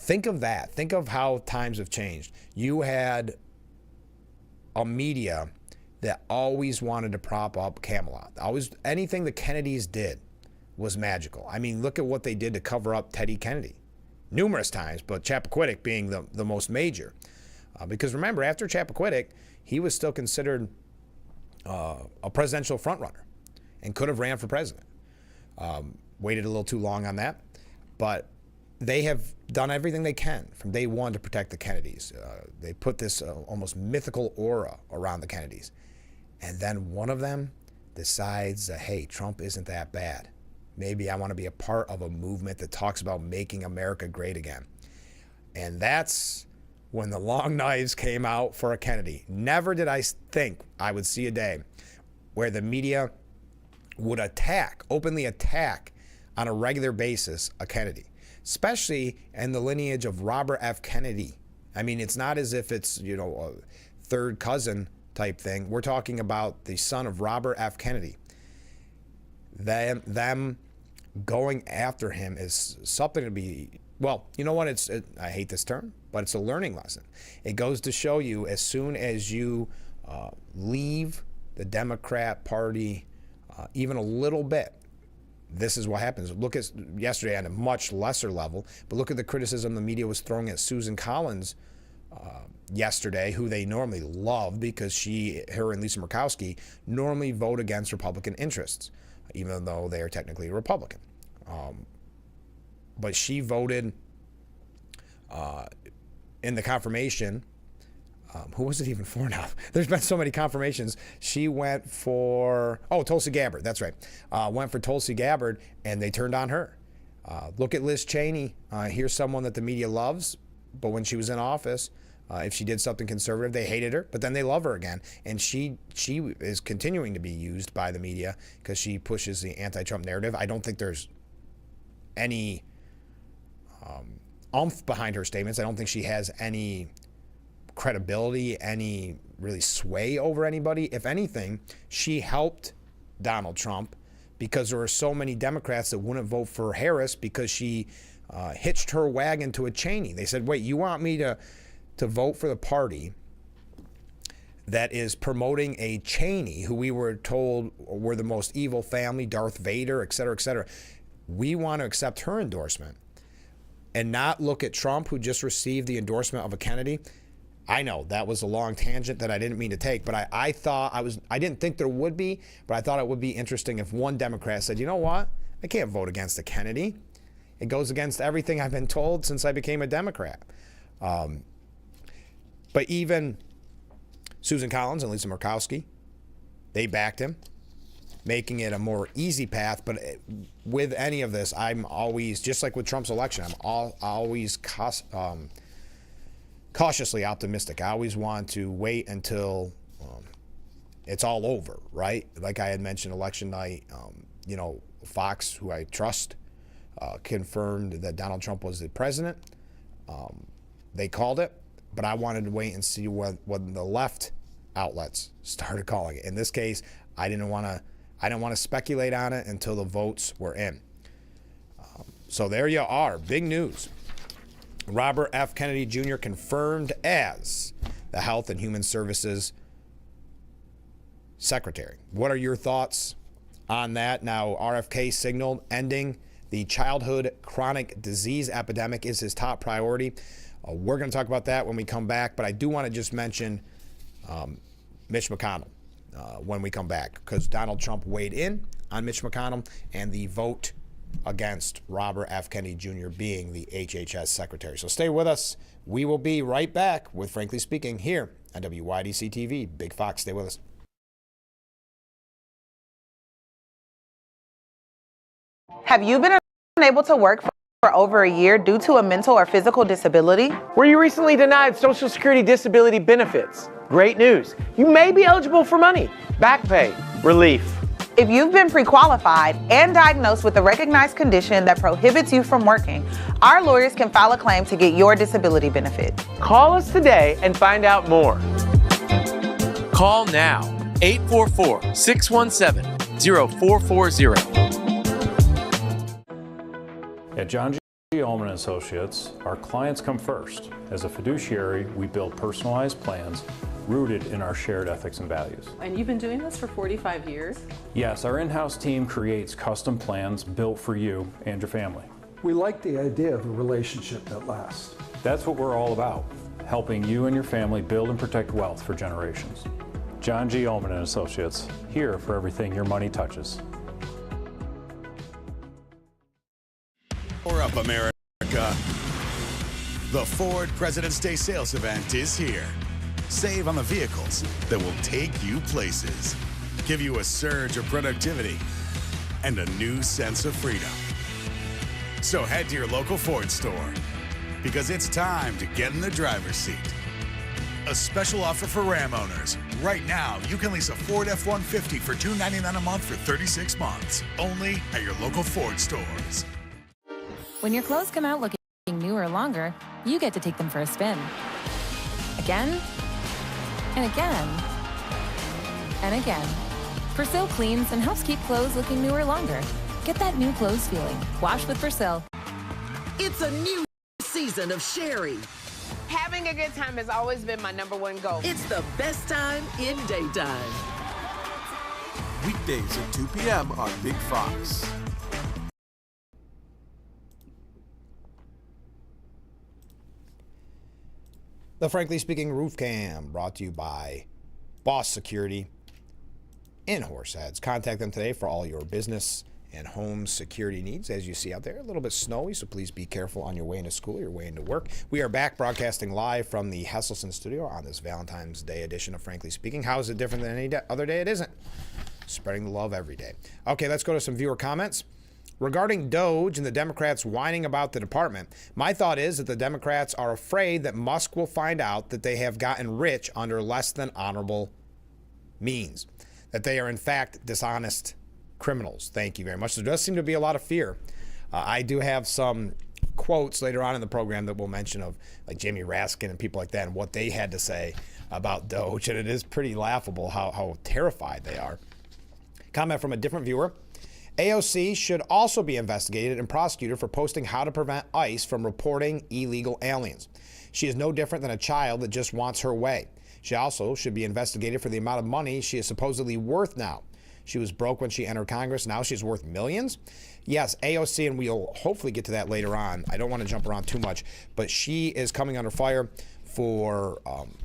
Think of that. Think of how times have changed. You had a media that always wanted to prop up Camelot. Always, anything the Kennedys did was magical. I mean, look at what they did to cover up Teddy Kennedy numerous times, but Chappaquiddick being the most major. Because remember, after Chappaquiddick, he was still considered a presidential frontrunner and could have ran for president. Waited a little too long on that, but they have done everything they can from day one to protect the Kennedys. They put this almost mythical aura around the Kennedys. And then one of them decides that, hey, Trump isn't that bad. Maybe I want to be a part of a movement that talks about making America great again. And that's when the long knives came out for a Kennedy. Never did I think I would see a day where the media would openly attack on a regular basis a Kennedy, especially in the lineage of Robert F. Kennedy. I mean, it's not as if it's, a third cousin type thing. We're talking about the son of Robert F. Kennedy. Them going after him is something to be, well, you know what? I hate this term, but it's a learning lesson. It goes to show you, as soon as you leave the Democrat Party even a little bit, this is what happens. Look at yesterday on a much lesser level, but look at the criticism the media was throwing at Susan Collins yesterday, who they normally love because her and Lisa Murkowski normally vote against Republican interests, even though they are technically a Republican. But she voted in the confirmation Who was it even for now? There's been so many confirmations. She went for, Tulsi Gabbard. That's right. Went for Tulsi Gabbard, and they turned on her. Look at Liz Cheney. Here's someone that the media loves, but when she was in office, if she did something conservative, they hated her, but then they love her again. And she is continuing to be used by the media because she pushes the anti-Trump narrative. I don't think there's any oomph behind her statements. I don't think she has any credibility, any really sway over anybody. If anything, she helped Donald Trump because there were so many Democrats that wouldn't vote for Harris because she hitched her wagon to a Cheney. They said, wait, you want me to vote for the party that is promoting a Cheney, who we were told were the most evil family, Darth Vader, et cetera, et cetera. We want to accept her endorsement and not look at Trump, who just received the endorsement of a Kennedy. I know that was a long tangent that I didn't mean to take, but I thought I didn't think there would be, but I thought it would be interesting if one Democrat said, you know what? I can't vote against a Kennedy. It goes against everything I've been told since I became a Democrat. But even Susan Collins and Lisa Murkowski, they backed him, making it a more easy path. But with any of this, I'm always, just like with Trump's election, I'm always cautiously optimistic. I always want to wait until it's all over, right? Like I had mentioned election night, Fox, who I trust, confirmed that Donald Trump was the president. They called it. But I wanted to wait and see when the left outlets started calling it. In this case, I didn't want to speculate on it until the votes were in. So there you are. Big news. Robert F. Kennedy Jr. confirmed as the Health and Human Services Secretary. What are your thoughts on that? Now, RFK signaled ending the childhood chronic disease epidemic is his top priority. We're going to talk about that when we come back, but I do want to just mention Mitch McConnell when we come back, because Donald Trump weighed in on Mitch McConnell and the vote against Robert F. Kennedy Jr. being the HHS secretary. So stay with us. We will be right back with Frankly Speaking here on WYDC TV. Big Fox, stay with us. Have you been unable to work for over a year due to a mental or physical disability? Were you recently denied Social Security disability benefits? Great news. You may be eligible for money, back pay, relief. If you've been pre-qualified and diagnosed with a recognized condition that prohibits you from working, our lawyers can file a claim to get your disability benefit. Call us today and find out more. Call now, 844-617-0440. At John G. Ullman & Associates, our clients come first. As a fiduciary, we build personalized plans rooted in our shared ethics and values. And you've been doing this for 45 years? Yes, our in-house team creates custom plans built for you and your family. We like the idea of a relationship that lasts. That's what we're all about, helping you and your family build and protect wealth for generations. John G. Ullman & Associates, here for everything your money touches. Power up, America. The Ford President's Day sales event is here. Save on the vehicles that will take you places, give you a surge of productivity, and a new sense of freedom. So head to your local Ford store, because it's time to get in the driver's seat. A special offer for Ram owners. Right now, you can lease a Ford F-150 for $299 a month for 36 months, only at your local Ford stores. When your clothes come out looking newer or longer, you get to take them for a spin. Again, and again, and again. Persil cleans and helps keep clothes looking newer longer. Get that new clothes feeling. Wash with Persil. It's a new season of Sherry. Having a good time has always been my #1 goal. It's the best time in daytime. Weekdays at 2 p.m. on Big Fox. The Frankly Speaking Roof Cam, brought to you by Boss Security in Horseheads. Contact them today for all your business and home security needs, as you see out there. A little bit snowy, so please be careful on your way into school, your way into work. We are back broadcasting live from the Hesselson studio on this Valentine's Day edition of Frankly Speaking. How is it different than any other day? It isn't. Spreading the love every day. Okay, let's go to some viewer comments. Regarding Doge and the Democrats whining about the department, my thought is that the Democrats are afraid that Musk will find out that they have gotten rich under less than honorable means, that they are in fact dishonest criminals. Thank you very much. There does seem to be a lot of fear. I do have some quotes later on in the program that we'll mention of like Jamie Raskin and people like that and what they had to say about Doge, and it is pretty laughable how terrified they are. Comment from a different viewer. AOC should also be investigated and prosecuted for posting how to prevent ICE from reporting illegal aliens. She is no different than a child that just wants her way. She also should be investigated for the amount of money she is supposedly worth now. She was broke when she entered Congress. Now she's worth millions. Yes, AOC, and we'll hopefully get to that later on. I don't want to jump around too much, but she is coming under fire for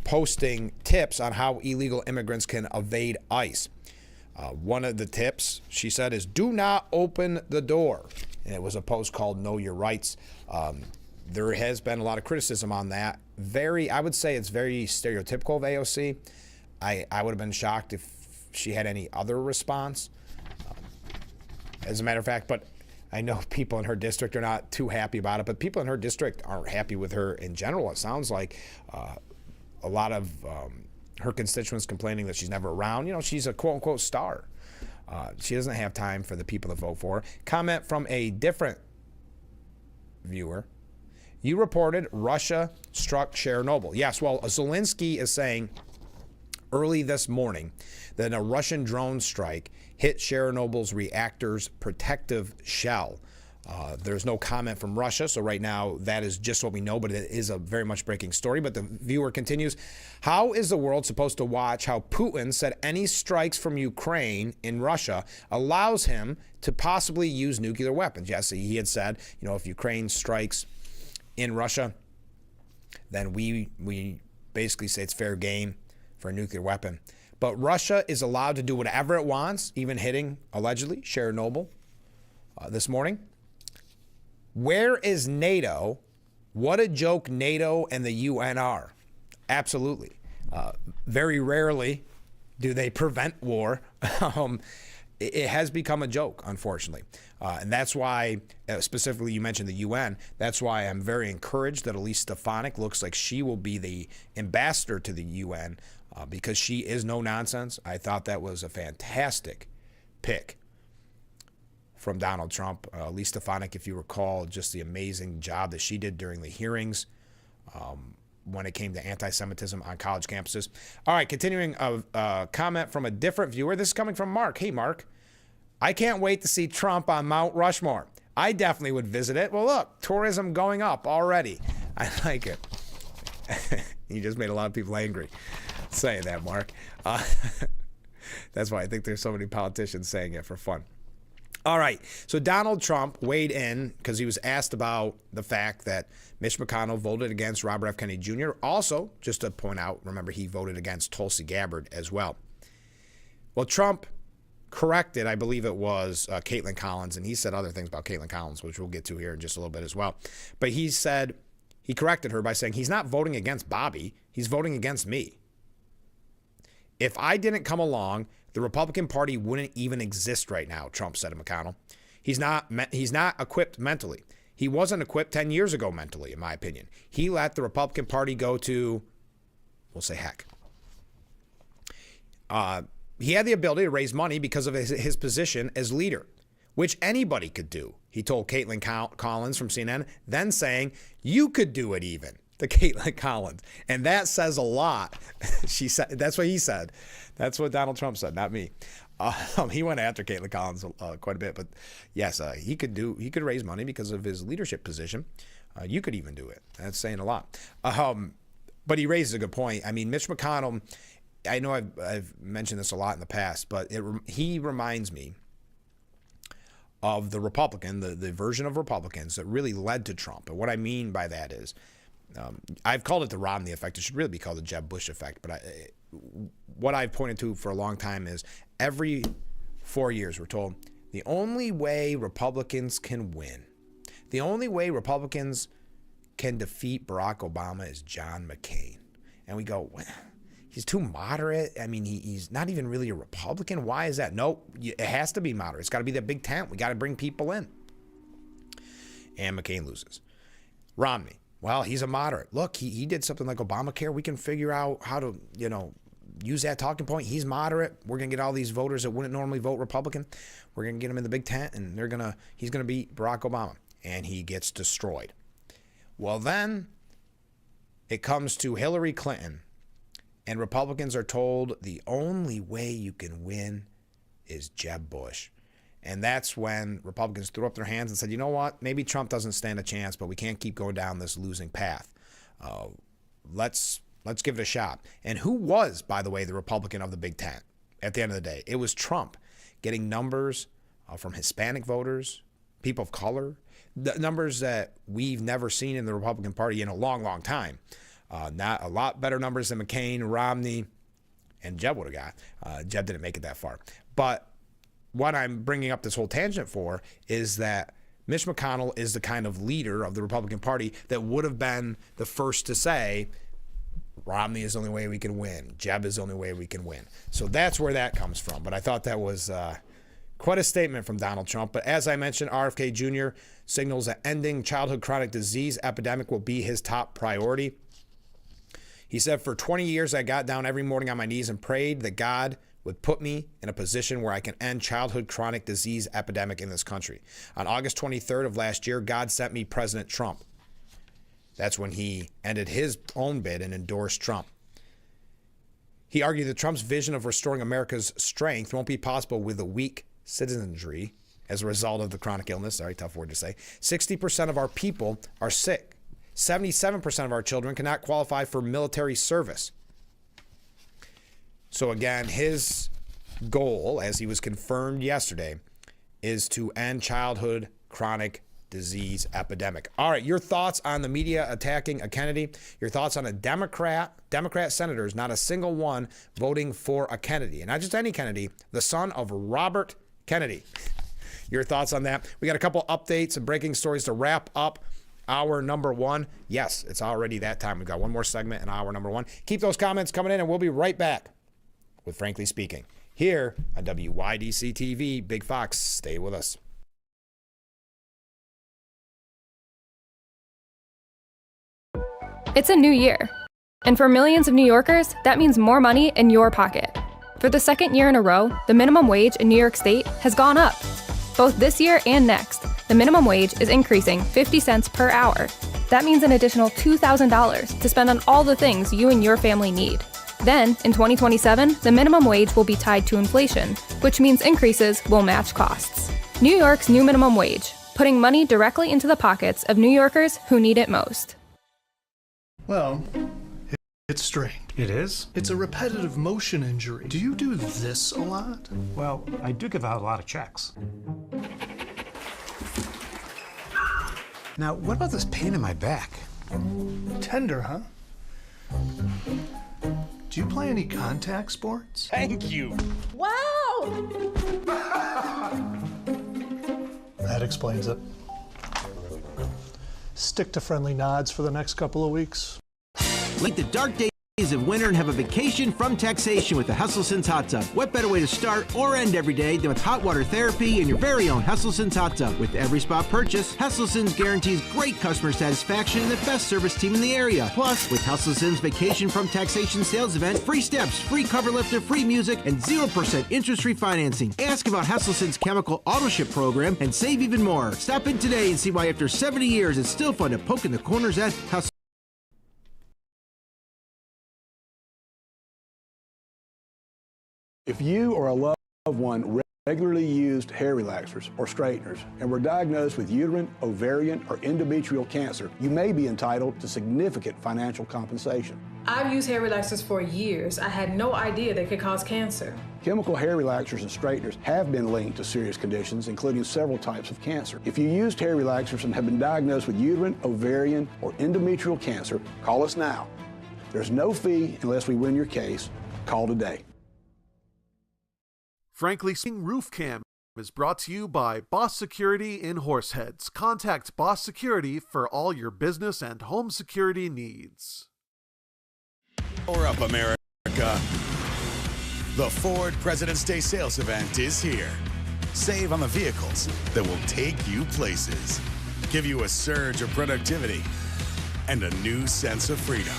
posting tips on how illegal immigrants can evade ICE. One of the tips, she said, is do not open the door. And it was a post called Know Your Rights. There has been a lot of criticism on that. I would say it's very stereotypical of AOC. I would have been shocked if she had any other response, as a matter of fact. But I know people in her district are not too happy about it, but people in her district aren't happy with her in general. It sounds like a lot of her constituents complaining that she's never around. You know, she's a quote-unquote star. She doesn't have time for the people to vote for her. Comment from a different viewer. You reported Russia struck Chernobyl. Yes, well, Zelensky is saying early this morning that a Russian drone strike hit Chernobyl's reactor's protective shell. There's no comment from Russia, so right now that is just what we know, but it is a very much breaking story. But the viewer continues, how is the world supposed to watch how Putin said any strikes from Ukraine in Russia allows him to possibly use nuclear weapons? Yes, he had said, you know, if Ukraine strikes in Russia, then we basically say it's fair game for a nuclear weapon. But Russia is allowed to do whatever it wants, even hitting, allegedly, Chernobyl this morning. Where is NATO? What a joke NATO and the UN are. Absolutely. Very rarely do they prevent war. It has become a joke, unfortunately. And that's why, specifically you mentioned the UN, that's why I'm very encouraged that Elise Stefanik looks like she will be the ambassador to the UN because she is no nonsense. I thought that was a fantastic pick from Donald Trump. Elise Stefanik, if you recall, just the amazing job that she did during the hearings when it came to anti-Semitism on college campuses. All right, continuing a comment from a different viewer. This is coming from Mark. Hey, Mark. I can't wait to see Trump on Mount Rushmore. I definitely would visit it. Well, look, tourism going up already. I like it. You just made a lot of people angry saying that, Mark. That's why I think there's so many politicians saying it for fun. All right, so Donald Trump weighed in because he was asked about the fact that Mitch McConnell voted against Robert F. Kennedy Jr. Also, just to point out, remember, he voted against Tulsi Gabbard as well. Well, Trump corrected, I believe it was Caitlin Collins, and he said other things about Caitlin Collins, which we'll get to here in just a little bit as well. But he said, he corrected her by saying he's not voting against Bobby, he's voting against me. If I didn't come along, the Republican Party wouldn't even exist right now, Trump said to McConnell. He's not equipped mentally. He wasn't equipped 10 years ago mentally, in my opinion. He let the Republican Party go to, we'll say, heck. He had the ability to raise money because of his position as leader, which anybody could do, he told Caitlin Collins from CNN, then saying, you could do it even, to Caitlin Collins. And that says a lot. She said, that's what he said. That's what Donald Trump said, not me. He went after Caitlin Collins quite a bit, but yes, he could raise money because of his leadership position. You could even do it. That's saying a lot. But he raises a good point. I mean, Mitch McConnell, I know I've mentioned this a lot in the past, but he reminds me of the Republican, the version of Republicans that really led to Trump. And what I mean by that is, I've called it the Romney effect. It should really be called the Jeb Bush effect. But what I've pointed to for a long time is every 4 years we're told The only way Republicans can win, the only way Republicans can defeat Barack Obama is John McCain. And we go, well, he's too moderate. I mean, he's not even really a Republican. Why is that? No, it has to be moderate. It's got to be that big tent. We got to bring people in. And McCain loses. Romney, well, he's a moderate. Look, he did something like Obamacare. We can figure out how to, use that talking point. He's moderate. We're going to get all these voters that wouldn't normally vote Republican. We're going to get them in the big tent, and he's going to beat Barack Obama. And he gets destroyed. Well, then it comes to Hillary Clinton, and Republicans are told the only way you can win is Jeb Bush. And that's when Republicans threw up their hands and said, you know what, maybe Trump doesn't stand a chance, but we can't keep going down this losing path. Let's give it a shot. And who was, by the way, the Republican of the Big Tent at the end of the day? It was Trump, getting numbers from Hispanic voters, people of color, the numbers that we've never seen in the Republican Party in a long, long time. Not a lot better numbers than McCain, Romney, and Jeb would have got. Jeb didn't make it that far. But what I'm bringing up this whole tangent for is that Mitch McConnell is the kind of leader of the Republican Party that would have been the first to say, Romney is the only way we can win. Jeb is the only way we can win. So that's where that comes from. But I thought that was quite a statement from Donald Trump. But as I mentioned, RFK Jr. signals that ending childhood chronic disease epidemic will be his top priority. He said, for 20 years, I got down every morning on my knees and prayed that God would put me in a position where I can end childhood chronic disease epidemic in this country. On August 23rd of last year, God sent me President Trump. That's when he ended his own bid and endorsed Trump. He argued that Trump's vision of restoring America's strength won't be possible with a weak citizenry as a result of the chronic illness. Sorry, tough word to say. 60% of our people are sick. 77% of our children cannot qualify for military service. So again, his goal, as he was confirmed yesterday, is to end childhood chronic disease epidemic. All right, your thoughts on the media attacking a Kennedy, your thoughts on a Democrat senators, not a single one voting for a Kennedy, and not just any Kennedy, the son of Robert Kennedy. Your thoughts on that? We got a couple updates and breaking stories to wrap up hour number one. Yes, it's already that time. We've got one more segment in hour number one. Keep those comments coming in, and we'll be right back with Frankly Speaking here on WYDC TV. Big Fox, stay with us. It's a new year, and for millions of New Yorkers, that means more money in your pocket. For the second year in a row, the minimum wage in New York State has gone up. Both this year and next, the minimum wage is increasing 50 cents per hour. That means an additional $2,000 to spend on all the things you and your family need. Then, in 2027, the minimum wage will be tied to inflation, which means increases will match costs. New York's new minimum wage, putting money directly into the pockets of New Yorkers who need it most. Well, it's strained. It is? It's a repetitive motion injury. Do you do this a lot? Well, I do give out a lot of checks. Now, what about this pain in my back? Tender, huh? Do you play any contact sports? Thank you. Wow! That explains it. Stick to friendly nods for the next couple of weeks. Like the dark days of winter and have a vacation from taxation with the Hustlesense Hot Tub. What better way to start or end every day than with hot water therapy and your very own Hustlesense Hot Tub. With every spa purchase, Hustlesense guarantees great customer satisfaction and the best service team in the area. Plus, with Hustlesense Vacation from Taxation sales event, free steps, free cover lifter, free music, and 0% interest-free financing. Ask about Hustlesense chemical auto ship program and save even more. Stop in today and see why after 70 years it's still fun to poke in the corners at Hustlesense. If you or a loved one regularly used hair relaxers or straighteners and were diagnosed with uterine, ovarian, or endometrial cancer, you may be entitled to significant financial compensation. I've used hair relaxers for years. I had no idea they could cause cancer. Chemical hair relaxers and straighteners have been linked to serious conditions, including several types of cancer. If you used hair relaxers and have been diagnosed with uterine, ovarian, or endometrial cancer, call us now. There's no fee unless we win your case. Call today. Frankly Speaking Roof Cam is brought to you by Boss Security in Horseheads. Contact Boss Security for all your business and home security needs. Power up, America. The Ford President's Day sales event is here. Save on the vehicles that will take you places, give you a surge of productivity, and a new sense of freedom.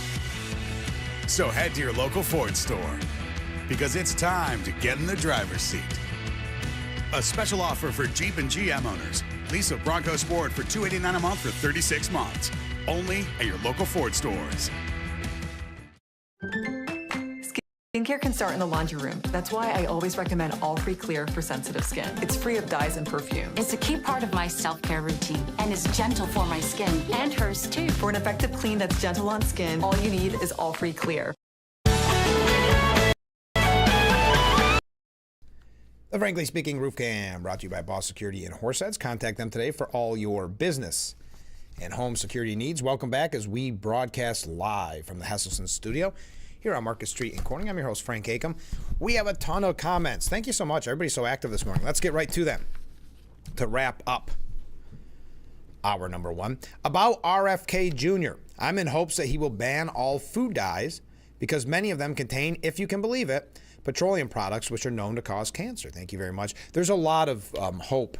So head to your local Ford store, because it's time to get in the driver's seat. A special offer for Jeep and GM owners. Lease a Bronco Sport for $289 a month for 36 months. Only at your local Ford stores. Skincare can start in the laundry room. That's why I always recommend All Free Clear for sensitive skin. It's free of dyes and perfumes. It's a key part of my self-care routine and is gentle for my skin and hers too. For an effective clean that's gentle on skin, all you need is All Free Clear. The Frankly Speaking Roof Cam, brought to you by Boss Security in Horseheads. Contact them today for all your business and home security needs. Welcome back as we broadcast live from the Hesselson studio here on Market Street in Corning. I'm your host, Frank Acom. We have a ton of comments. Thank you so much. Everybody's so active this morning. Let's get right to them to wrap up hour number one. About RFK Jr., I'm in hopes that he will ban all food dyes because many of them contain, if you can believe it, petroleum products which are known to cause cancer. Thank you very much. There's a lot of hope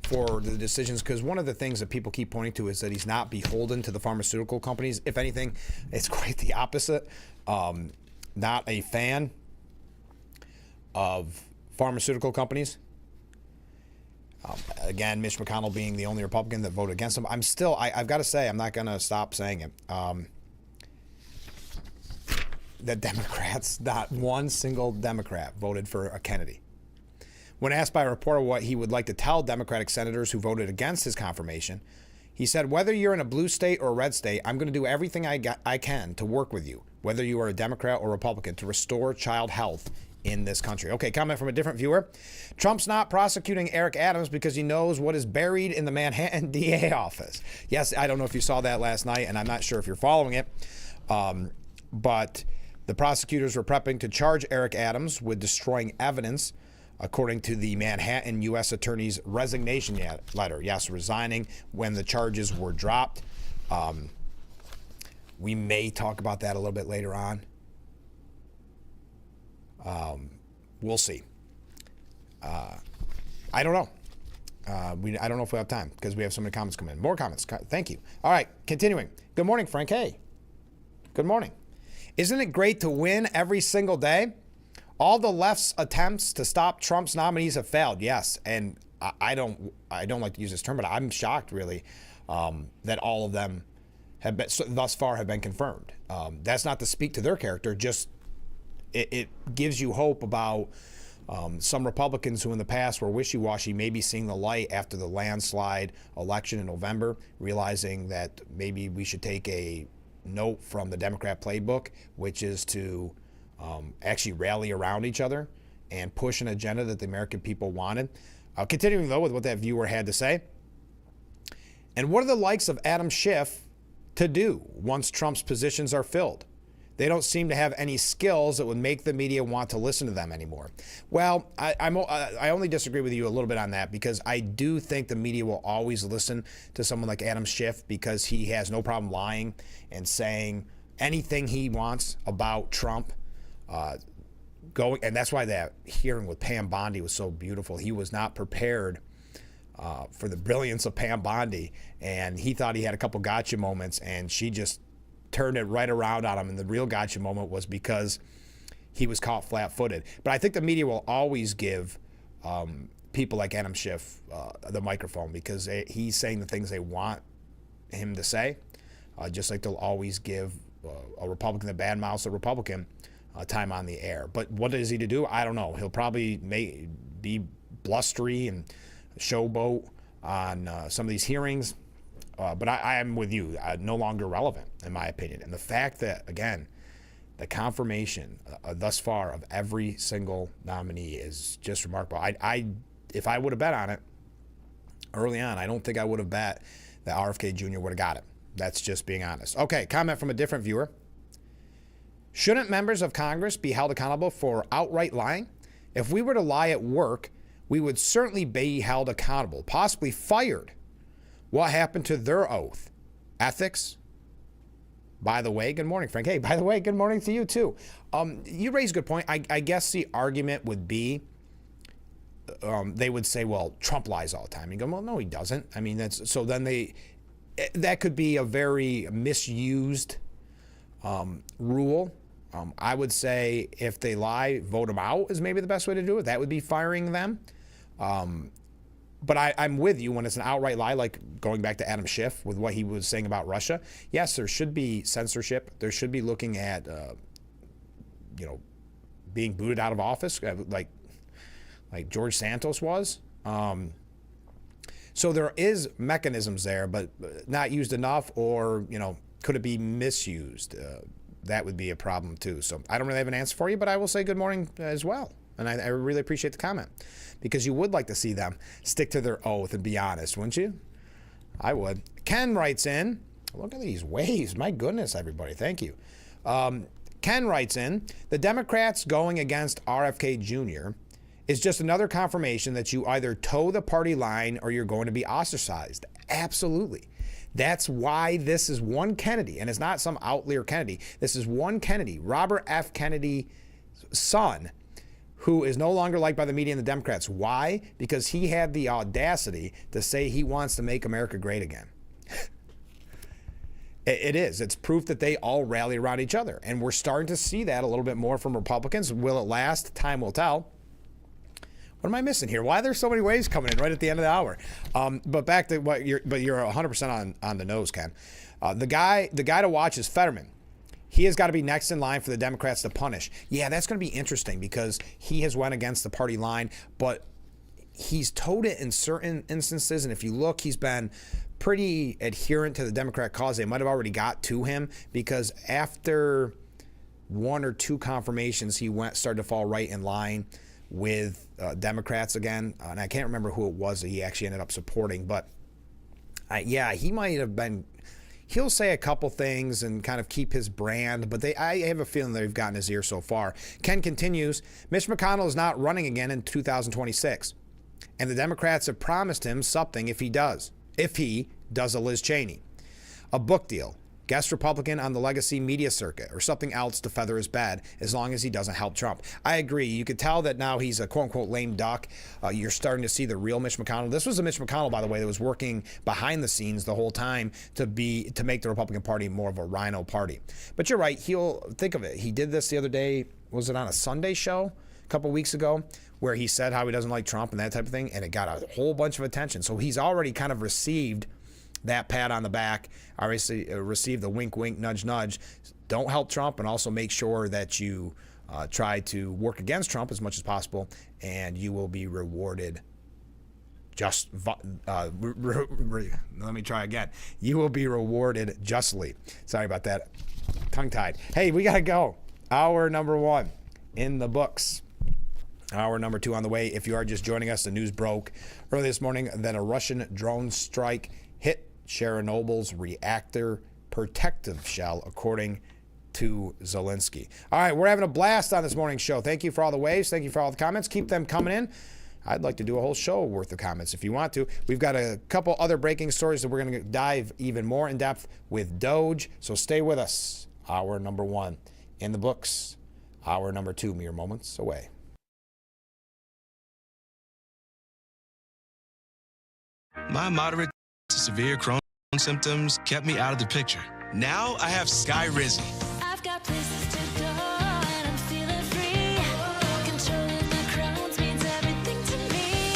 for the decisions because one of the things that people keep pointing to is that he's not beholden to the pharmaceutical companies. If anything, it's quite the opposite. Not a fan of pharmaceutical companies. Again, Mitch McConnell being the only Republican that voted against him. I've got to say, I'm not going to stop saying it. That Democrats, not one single Democrat voted for a Kennedy. When asked by a reporter what he would like to tell Democratic senators who voted against his confirmation, he said, whether you're in a blue state or a red state, I'm going to do everything I can to work with you, whether you are a Democrat or Republican, to restore child health in this country. Okay, comment from a different viewer. Trump's not prosecuting Eric Adams because he knows what is buried in the Manhattan DA office. Yes, I don't know if you saw that last night, and I'm not sure if you're following it, but the prosecutors were prepping to charge Eric Adams with destroying evidence, according to the Manhattan U.S. Attorney's resignation letter. Yes, resigning when the charges were dropped. We may talk about that a little bit later on. We'll see. I don't know. I don't know if we have time because we have so many comments come in. More comments. Thank you. All right, continuing. Good morning, Frank. Hey. Good morning. Isn't it great to win every single day? All the left's attempts to stop Trump's nominees have failed. Yes, and I don't like to use this term, but I'm shocked really that all of them have been, thus far have been confirmed. That's not to speak to their character. Just it gives you hope about some Republicans who in the past were wishy-washy, maybe seeing the light after the landslide election in November, realizing that maybe we should take a note from the Democrat playbook, which is to actually rally around each other and push an agenda that the American people wanted. Continuing, though, with what that viewer had to say. And what are the likes of Adam Schiff to do once Trump's positions are filled? They don't seem to have any skills that would make the media want to listen to them anymore. Well, I only disagree with you a little bit on that because I do think the media will always listen to someone like Adam Schiff because he has no problem lying and saying anything he wants about Trump. And that's why that hearing with Pam Bondi was so beautiful. He was not prepared for the brilliance of Pam Bondi, and he thought he had a couple gotcha moments, and she just turned it right around on him. And the real gotcha moment was because he was caught flat-footed. But I think the media will always give people like Adam Schiff the microphone because he's saying the things they want him to say, just like they'll always give a Republican that badmouths a Republican time on the air. But what is he to do? I don't know. He'll probably be blustery and showboat on some of these hearings. But I am with you. No longer relevant, in my opinion. And the fact that, again, the confirmation thus far of every single nominee is just remarkable. If I would have bet on it early on, I don't think I would have bet that RFK Jr. would have got it. That's just being honest. Okay, comment from a different viewer. Shouldn't members of Congress be held accountable for outright lying? If we were to lie at work, we would certainly be held accountable, possibly fired. What happened to their oath? Ethics? By the way, good morning, Frank. Hey, by the way, good morning to you too. You raise a good point. I guess the argument would be, they would say, well, Trump lies all the time. You go, well, no, he doesn't. I mean, that could be a very misused rule. I would say if they lie, vote them out is maybe the best way to do it. That would be firing them. But I'm with you when it's an outright lie, like going back to Adam Schiff with what he was saying about Russia. Yes, there should be censorship. There should be looking at, being booted out of office, like George Santos was. So there is mechanisms there, but not used enough, or, could it be misused? That would be a problem too. So I don't really have an answer for you, but I will say good morning as well. And I really appreciate the comment, because you would like to see them stick to their oath and be honest, wouldn't you? I would. Ken writes in, look at these waves. My goodness, everybody. Thank you. Ken writes in, the Democrats going against RFK Jr. is just another confirmation that you either toe the party line or you're going to be ostracized. Absolutely. That's why this is one Kennedy, and it's not some outlier Kennedy. This is one Kennedy, Robert F. Kennedy's son, who is no longer liked by the media and the Democrats. Why? Because he had the audacity to say he wants to make America great again. It is. It's proof that they all rally around each other. And we're starting to see that a little bit more from Republicans. Will it last? Time will tell. What am I missing here? Why are there so many waves coming in right at the end of the hour? But back to what you're 100% on the nose, Ken. The guy to watch is Fetterman. He has got to be next in line for the Democrats to punish. Yeah, that's going to be interesting because he has went against the party line, but he's toed it in certain instances. And if you look, he's been pretty adherent to the Democrat cause. They might have already got to him because after one or two confirmations, he started to fall right in line with Democrats again. And I can't remember who it was that he actually ended up supporting, but he might have been. He'll say a couple things and kind of keep his brand, but I have a feeling they've gotten his ear so far. Ken continues, Mitch McConnell is not running again in 2026, and the Democrats have promised him something if he does a Liz Cheney, a book deal, guest Republican on the legacy media circuit, or something else to feather his bed, as long as he doesn't help Trump. I agree. You could tell that now he's a quote-unquote lame duck. You're starting to see the real Mitch McConnell. This was a Mitch McConnell, by the way, that was working behind the scenes the whole time to make the Republican Party more of a rhino party. But you're right. Think of it. He did this the other day. Was it on a Sunday show a couple weeks ago, where he said how he doesn't like Trump and that type of thing, and it got a whole bunch of attention. So he's already kind of received that pat on the back, obviously receive the wink, wink, nudge, nudge. Don't help Trump, and also make sure that you try to work against Trump as much as possible, and you will be rewarded let me try again. You will be rewarded justly. Sorry about that. Tongue-tied. Hey, we got to go. Hour number 1 in the books. Hour number 2 on the way. If you are just joining us, the news broke early this morning that a Russian drone strike hit Chernobyl's reactor protective shell, according to Zelensky. All right, we're having a blast on this morning's show. Thank you for all the waves. Thank you for all the comments. Keep them coming in. I'd like to do a whole show worth of comments if you want to. We've got a couple other breaking stories that we're going to dive even more in depth with Doge, so stay with us. Hour number 1 in the books. Hour number 2 mere moments away. My moderate to severe Crohn's symptoms kept me out of the picture. Now I have Skyrizi. I've got places to go and I'm feeling free. Controlling the Crohn's means everything to me.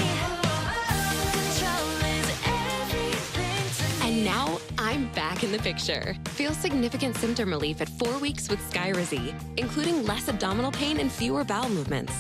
Control is everything to me. And now I'm back in the picture. Feel significant symptom relief at 4 weeks with Skyrizi, including less abdominal pain and fewer bowel movements.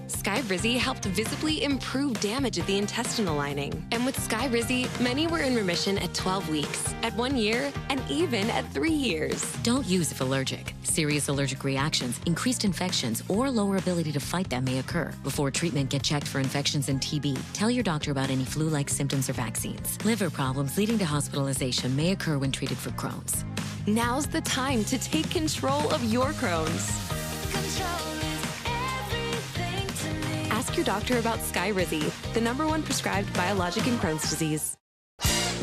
Skyrizi helped visibly improve damage at the intestinal lining. And with Skyrizi, many were in remission at 12 weeks, at 1 year, and even at 3 years. Don't use if allergic. Serious allergic reactions, increased infections, or lower ability to fight them may occur. Before treatment, get checked for infections and TB. Tell your doctor about any flu-like symptoms or vaccines. Liver problems leading to hospitalization may occur when treated for Crohn's. Now's the time to take control of your Crohn's. Control is everything to me. Ask ask your doctor about Skyrizi, the #1 prescribed biologic in Crohn's disease.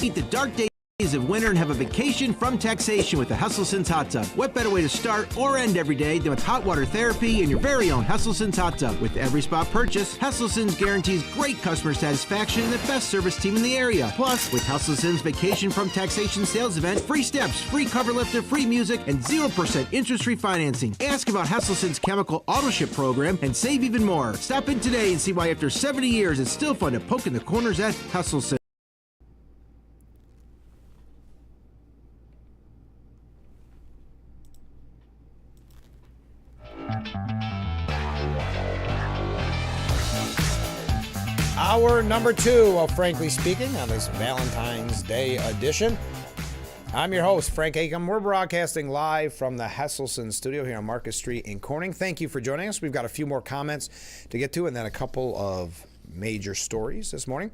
Beat the dark days of winter and have a vacation from taxation with the Hesselson's Hot Tub. What better way to start or end every day than with hot water therapy in your very own Hesselson's Hot Tub? With every spa purchase, Hesselson's guarantees great customer satisfaction and the best service team in the area. Plus, with Hesselson's Vacation from Taxation sales event, free steps, free cover lifter, free music, and 0% interest-free financing. Ask about Hesselson's chemical auto ship program and save even more. Stop in today and see why after 70 years it's still fun to poke in the corners at Hesselson. Hour number 2 of Frankly Speaking on this Valentine's Day edition. I'm your host, Frank Acom. We're broadcasting live from the Hesselson studio here on Marcus Street in Corning. Thank you for joining us. We've got a few more comments to get to and then a couple of major stories this morning.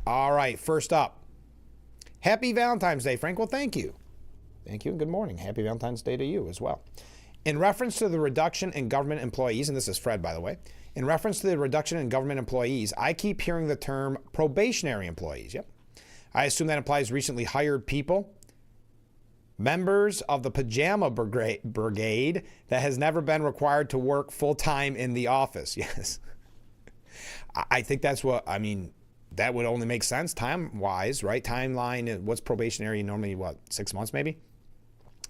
All right, first up. Happy Valentine's Day, Frank. Well, thank you. Thank you and good morning. Happy Valentine's Day to you as well. In reference to the reduction in government employees, and this is Fred, by the way, in reference to the reduction in government employees, I keep hearing the term probationary employees. Yep. I assume that implies recently hired people, members of the pajama brigade that has never been required to work full-time in the office. Yes. I think that's what, I mean, that would only make sense time-wise, right? Timeline, what's probationary? Normally, 6 months maybe?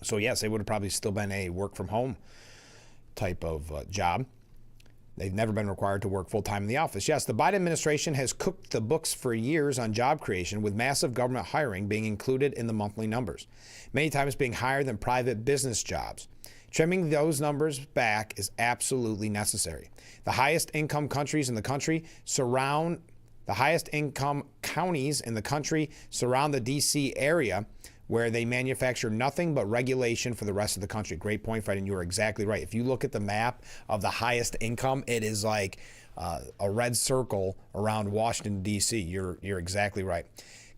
So yes, it would have probably still been a work-from-home type of job. They've never been required to work full-time in the office. Yes, the Biden administration has cooked the books for years on job creation, with massive government hiring being included in the monthly numbers, many times being higher than private business jobs. Trimming those numbers back is absolutely necessary. The highest income countries in the country surround the highest income counties in the country surround the D.C. area, where they manufacture nothing but regulation for the rest of the country. Great point, Fred, and you are exactly right. If you look at the map of the highest income, it is like a red circle around Washington, D.C. You're exactly right.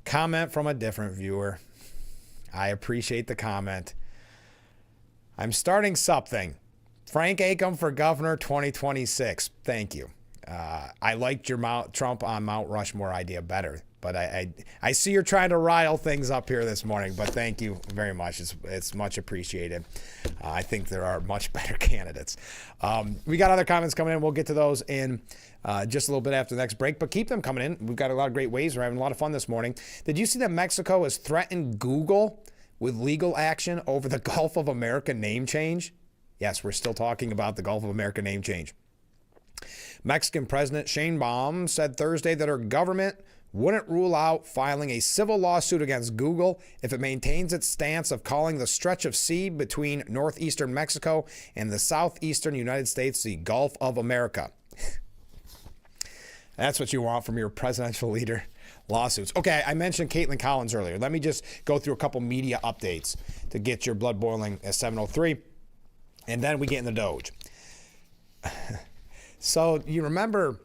Comment from a different viewer. I appreciate the comment. I'm starting something. Frank Acom for governor 2026. Thank you. I liked your Trump on Mount Rushmore idea better. But I see you're trying to rile things up here this morning, but thank you very much. It's much appreciated. I think there are much better candidates. We got other comments coming in. We'll get to those in just a little bit after the next break, but keep them coming in. We've got a lot of great ways. We're having a lot of fun this morning. Did you see that Mexico has threatened Google with legal action over the Gulf of America name change? Yes, we're still talking about the Gulf of America name change. Mexican President Sheinbaum said Thursday that her government wouldn't rule out filing a civil lawsuit against Google if it maintains its stance of calling the stretch of sea between northeastern Mexico and the southeastern United States the Gulf of America. That's what you want from your presidential leader. Lawsuits. Okay, I mentioned Caitlin Collins earlier. Let me just go through a couple media updates to get your blood boiling at 7:03, and then we get in the Doge. So you remember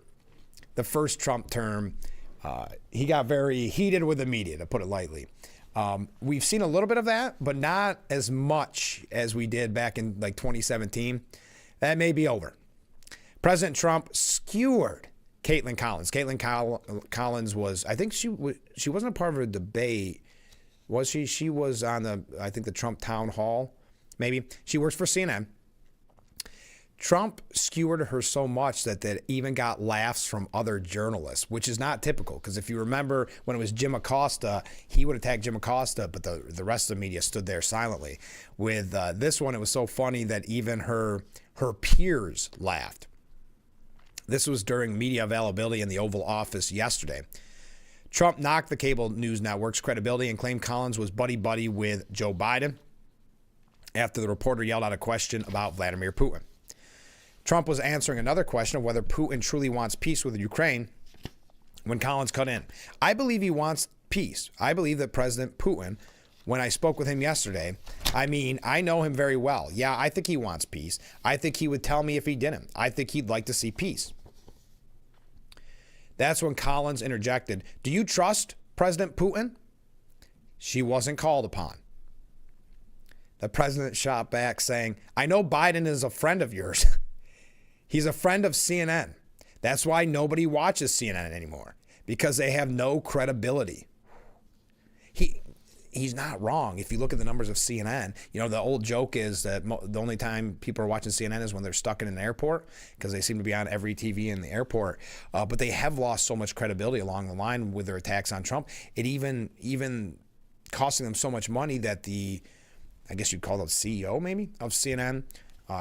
the first Trump term, he got very heated with the media, to put it lightly. We've seen a little bit of that, but not as much as we did back in 2017. That may be over. President Trump skewered Caitlin Collins. Caitlin Collins was, I think she wasn't a part of a debate, was she? She was on the Trump town hall, maybe. She works for CNN. Trump skewered her so much that even got laughs from other journalists, which is not typical. Because if you remember when it was Jim Acosta, he would attack Jim Acosta, but the rest of the media stood there silently. With this one, it was so funny that even her peers laughed. This was during media availability in the Oval Office yesterday. Trump knocked the cable news network's credibility and claimed Collins was buddy-buddy with Joe Biden after the reporter yelled out a question about Vladimir Putin. Trump was answering another question of whether Putin truly wants peace with Ukraine when Collins cut in. I believe he wants peace. I believe that President Putin, when I spoke with him yesterday, I know him very well. Yeah, I think he wants peace. I think he would tell me if he didn't. I think he'd like to see peace. That's when Collins interjected, "Do you trust President Putin?" She wasn't called upon. The president shot back saying, "I know Biden is a friend of yours." He's a friend of CNN. That's why nobody watches CNN anymore, because they have no credibility. He's not wrong. If you look at the numbers of CNN, the old joke is that the only time people are watching CNN is when they're stuck in an airport, because they seem to be on every TV in the airport. But they have lost so much credibility along the line with their attacks on Trump. It even costing them so much money that I guess you'd call it CEO maybe of CNN,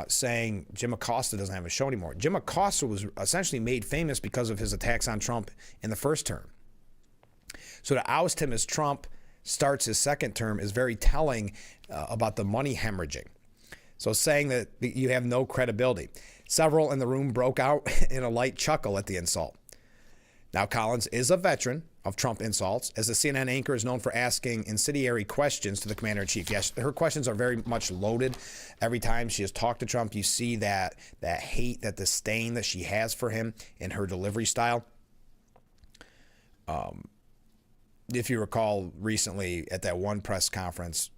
saying Jim Acosta doesn't have a show anymore. Jim Acosta was essentially made famous because of his attacks on Trump in the first term. So to oust him as Trump starts his second term is very telling about the money hemorrhaging. So saying that you have no credibility. Several in the room broke out in a light chuckle at the insult. Now, Collins is a veteran of Trump insults, as the CNN anchor is known for asking incendiary questions to the commander-in-chief. Yes, her questions are very much loaded. Every time she has talked to Trump, you see that hate, that disdain that she has for him in her delivery style. If you recall recently at that one press conference,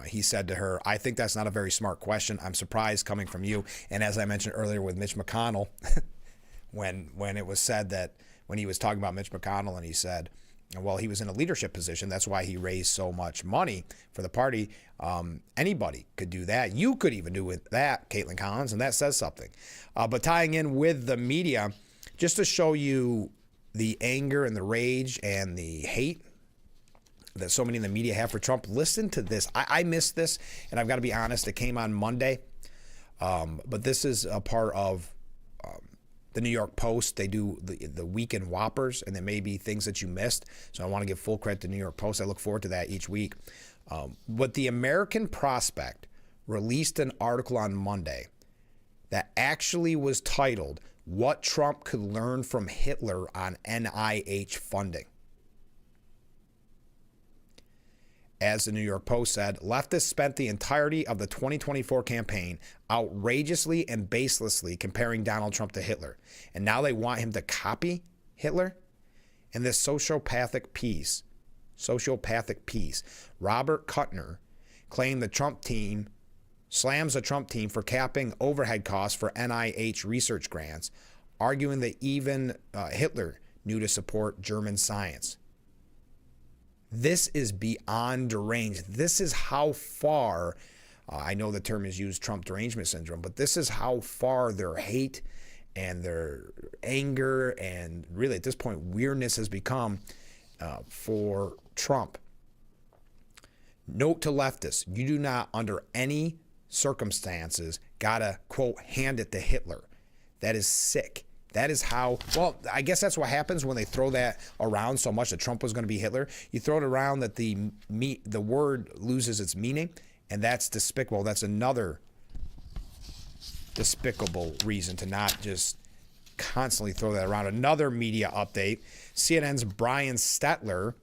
he said to her, "I think that's not a very smart question. I'm surprised coming from you." And as I mentioned earlier with Mitch McConnell, when it was said that, when he was talking about Mitch McConnell, and he said, well, he was in a leadership position, that's why he raised so much money for the party. Anybody could do that. You could even do that, Caitlin Collins, and that says something. But tying in with the media, just to show you the anger and the rage and the hate that so many in the media have for Trump, listen to this. I missed this, and I've got to be honest, it came on Monday. But this is a part of the New York Post. They do the weekend whoppers, and there may be things that you missed. So I want to give full credit to New York Post. I look forward to that each week. But the American Prospect released an article on Monday that actually was titled, "What Trump Could Learn from Hitler on NIH Funding." As the New York Post said, leftists spent the entirety of the 2024 campaign outrageously and baselessly comparing Donald Trump to Hitler. And now they want him to copy Hitler? In this sociopathic piece, Robert Kuttner claimed the Trump team slams the Trump team for capping overhead costs for NIH research grants, arguing that even Hitler knew to support German science. This is beyond deranged. This is how far, I know the term is used, Trump derangement syndrome, but this is how far their hate and their anger and really at this point weirdness has become for Trump. Note to leftists, you do not under any circumstances gotta, quote, hand it to Hitler. That is sick. That is how, well, I guess that's what happens when they throw that around so much that Trump was going to be Hitler. You throw it around that the word loses its meaning, and that's despicable. That's another despicable reason to not just constantly throw that around. Another media update, CNN's Brian Stetler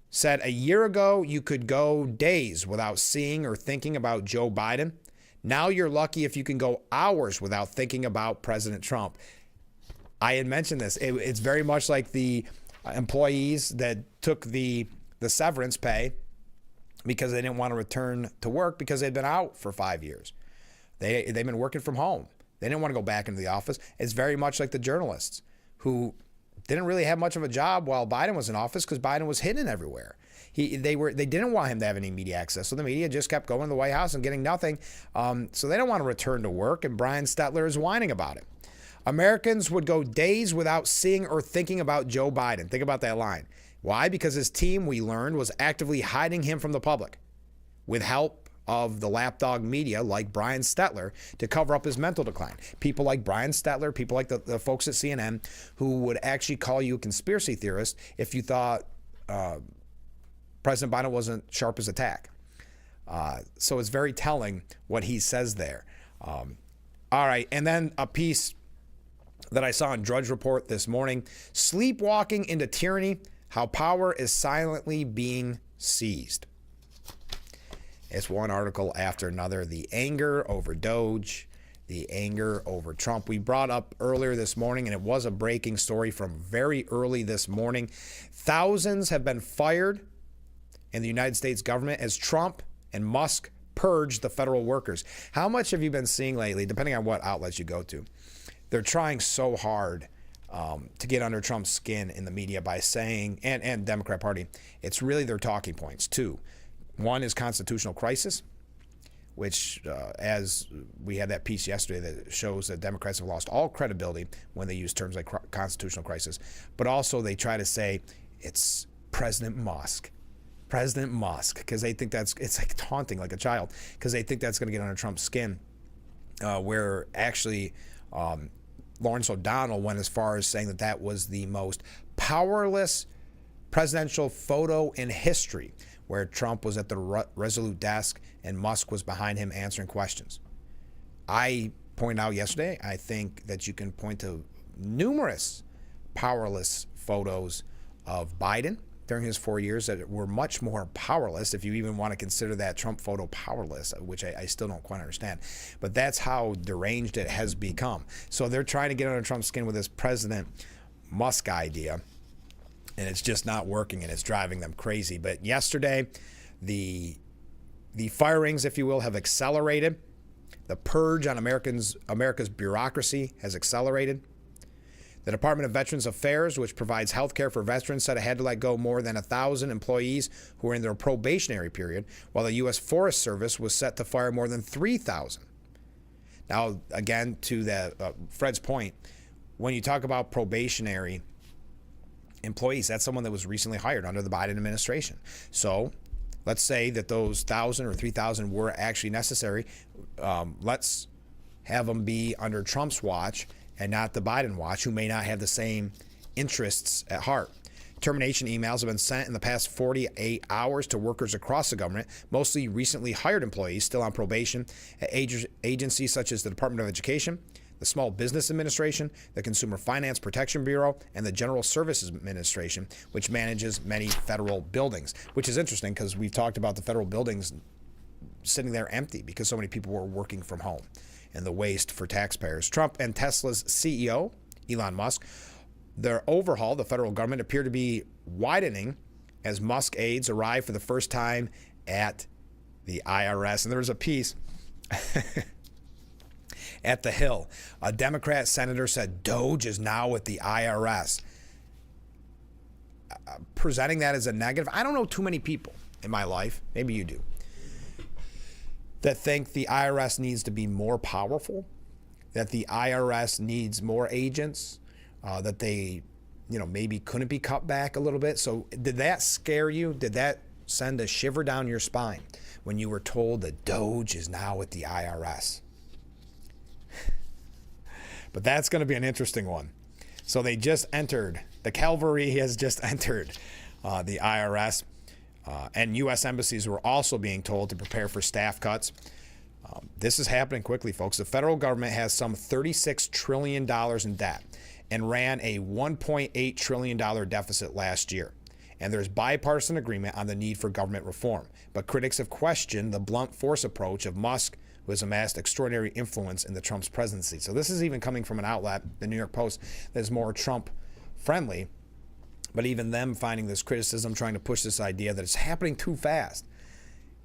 said a year ago you could go days without seeing or thinking about Joe Biden. Now you're lucky if you can go hours without thinking about President Trump. I had mentioned this. It's very much like the employees that took the severance pay because they didn't want to return to work because they'd been out for 5 years. They've been working from home. They didn't want to go back into the office. It's very much like the journalists who didn't really have much of a job while Biden was in office because Biden was hidden everywhere. They didn't want him to have any media access, so the media just kept going to the White House and getting nothing. So they don't want to return to work, and Brian Stetler is whining about it. Americans would go days without seeing or thinking about Joe Biden. Think about that line. Why? Because his team, we learned, was actively hiding him from the public with help of the lapdog media like Brian Stetler to cover up his mental decline. People like Brian Stetler, people like the folks at CNN who would actually call you a conspiracy theorist if you thought President Biden wasn't sharp as a tack. So it's very telling what he says there. All right, and then a piece that I saw in Drudge Report this morning, Sleepwalking into Tyranny, How Power is Silently Being Seized. It's one article after another. The anger over Doge, the anger over Trump. We brought up earlier this morning, and it was a breaking story from very early this morning. Thousands have been fired in the United States government as Trump and Musk purge the federal workers. How much have you been seeing lately, depending on what outlets you go to? they're trying so hard to get under Trump's skin in the media by saying, and Democrat Party, it's really their talking points. Two, one is constitutional crisis, which, as we had that piece yesterday that shows that Democrats have lost all credibility when they use terms like constitutional crisis. But also they try to say it's President Musk, because they think it's like taunting like a child, because they think that's going to get under Trump's skin, where actually Lawrence O'Donnell went as far as saying that was the most powerless presidential photo in history, where Trump was at the Resolute desk and Musk was behind him answering questions. I pointed out yesterday, I think that you can point to numerous powerless photos of Biden during his 4 years that were much more powerless, if you even want to consider that Trump photo powerless, which I still don't quite understand. But that's how deranged it has become. So they're trying to get under Trump's skin with this President Musk idea, and it's just not working, and it's driving them crazy. But yesterday, the firings, if you will, have accelerated. The purge on America's bureaucracy has accelerated. The Department of Veterans Affairs, which provides health care for veterans, said it had to let go more than 1,000 employees who were in their probationary period, while the U.S. Forest Service was set to fire more than 3,000. Now, again, to Fred's point, when you talk about probationary employees, that's someone that was recently hired under the Biden administration. So let's say that those 1,000 or 3,000 were actually necessary. Let's have them be under Trump's watch and not the Biden watch, who may not have the same interests at heart. Termination emails have been sent in the past 48 hours to workers across the government, mostly recently hired employees still on probation at agencies such as the Department of Education, the Small Business Administration, the Consumer Finance Protection Bureau, and the General Services Administration, which manages many federal buildings, which is interesting because we've talked about the federal buildings sitting there empty because so many people were working from home and the waste for taxpayers. Trump and Tesla's CEO, Elon Musk, their overhaul, the federal government, appear to be widening as Musk aides arrive for the first time at the IRS. And there was a piece at the Hill. A Democrat senator said Doge is now at the IRS. Presenting that as a negative. I don't know too many people in my life, maybe you do, that think the IRS needs to be more powerful, that the IRS needs more agents, that they, maybe couldn't be cut back a little bit. So did that scare you? Did that send a shiver down your spine when you were told that Doge is now at the IRS? But that's going to be an interesting one. So they just entered, the cavalry has just entered the IRS. And U.S. embassies were also being told to prepare for staff cuts. This is happening quickly, folks. The federal government has some $36 trillion in debt and ran a $1.8 trillion deficit last year. And there's bipartisan agreement on the need for government reform. But critics have questioned the blunt force approach of Musk, who has amassed extraordinary influence in the Trump's presidency. So this is even coming from an outlet, the New York Post, that is more Trump-friendly. But even them finding this criticism, trying to push this idea that it's happening too fast.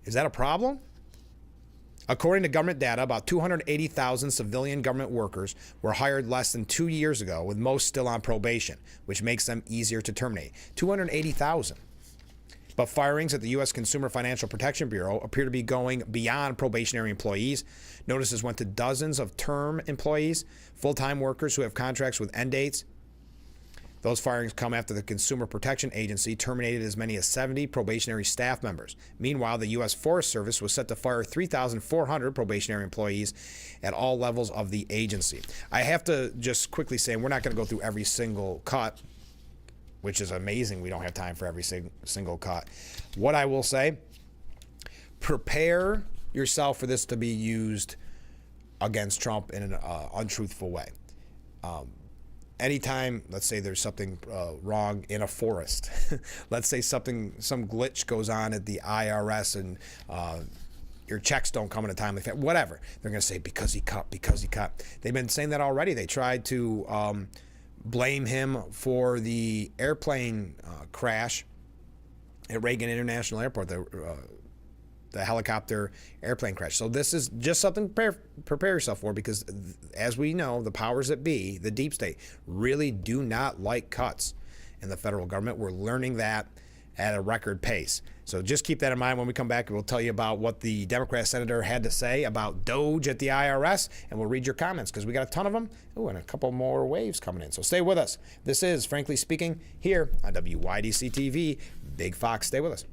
Is that a problem? According to government data, about 280,000 civilian government workers were hired less than 2 years ago, with most still on probation, which makes them easier to terminate. 280,000. But firings at the U.S. Consumer Financial Protection Bureau appear to be going beyond probationary employees. Notices went to dozens of term employees, full-time workers who have contracts with end dates. Those firings come after the Consumer Protection Agency terminated as many as 70 probationary staff members. Meanwhile, the U.S. Forest Service was set to fire 3,400 probationary employees at all levels of the agency. I have to just quickly say, we're not going to go through every single cut, which is amazing. We don't have time for every single cut. What I will say, prepare yourself for this to be used against Trump in an untruthful way. Anytime, let's say there's something wrong in a forest, let's say some glitch goes on at the IRS and your checks don't come in a timely fashion, whatever, they're going to say because he cut. They've been saying that already. They tried to blame him for the airplane crash at Reagan International Airport, the the helicopter airplane crash. So this is just something to prepare yourself for, because as we know, the powers that be, the deep state, really do not like cuts in the federal government. We're learning that at a record pace. So just keep that in mind. When we come back, we'll tell you about what the Democrat senator had to say about Doge at the IRS, and we'll read your comments because we got a ton of them. Oh, and a couple more waves coming in. So stay with us. This is Frankly Speaking here on WYDC TV. Big Fox, stay with us.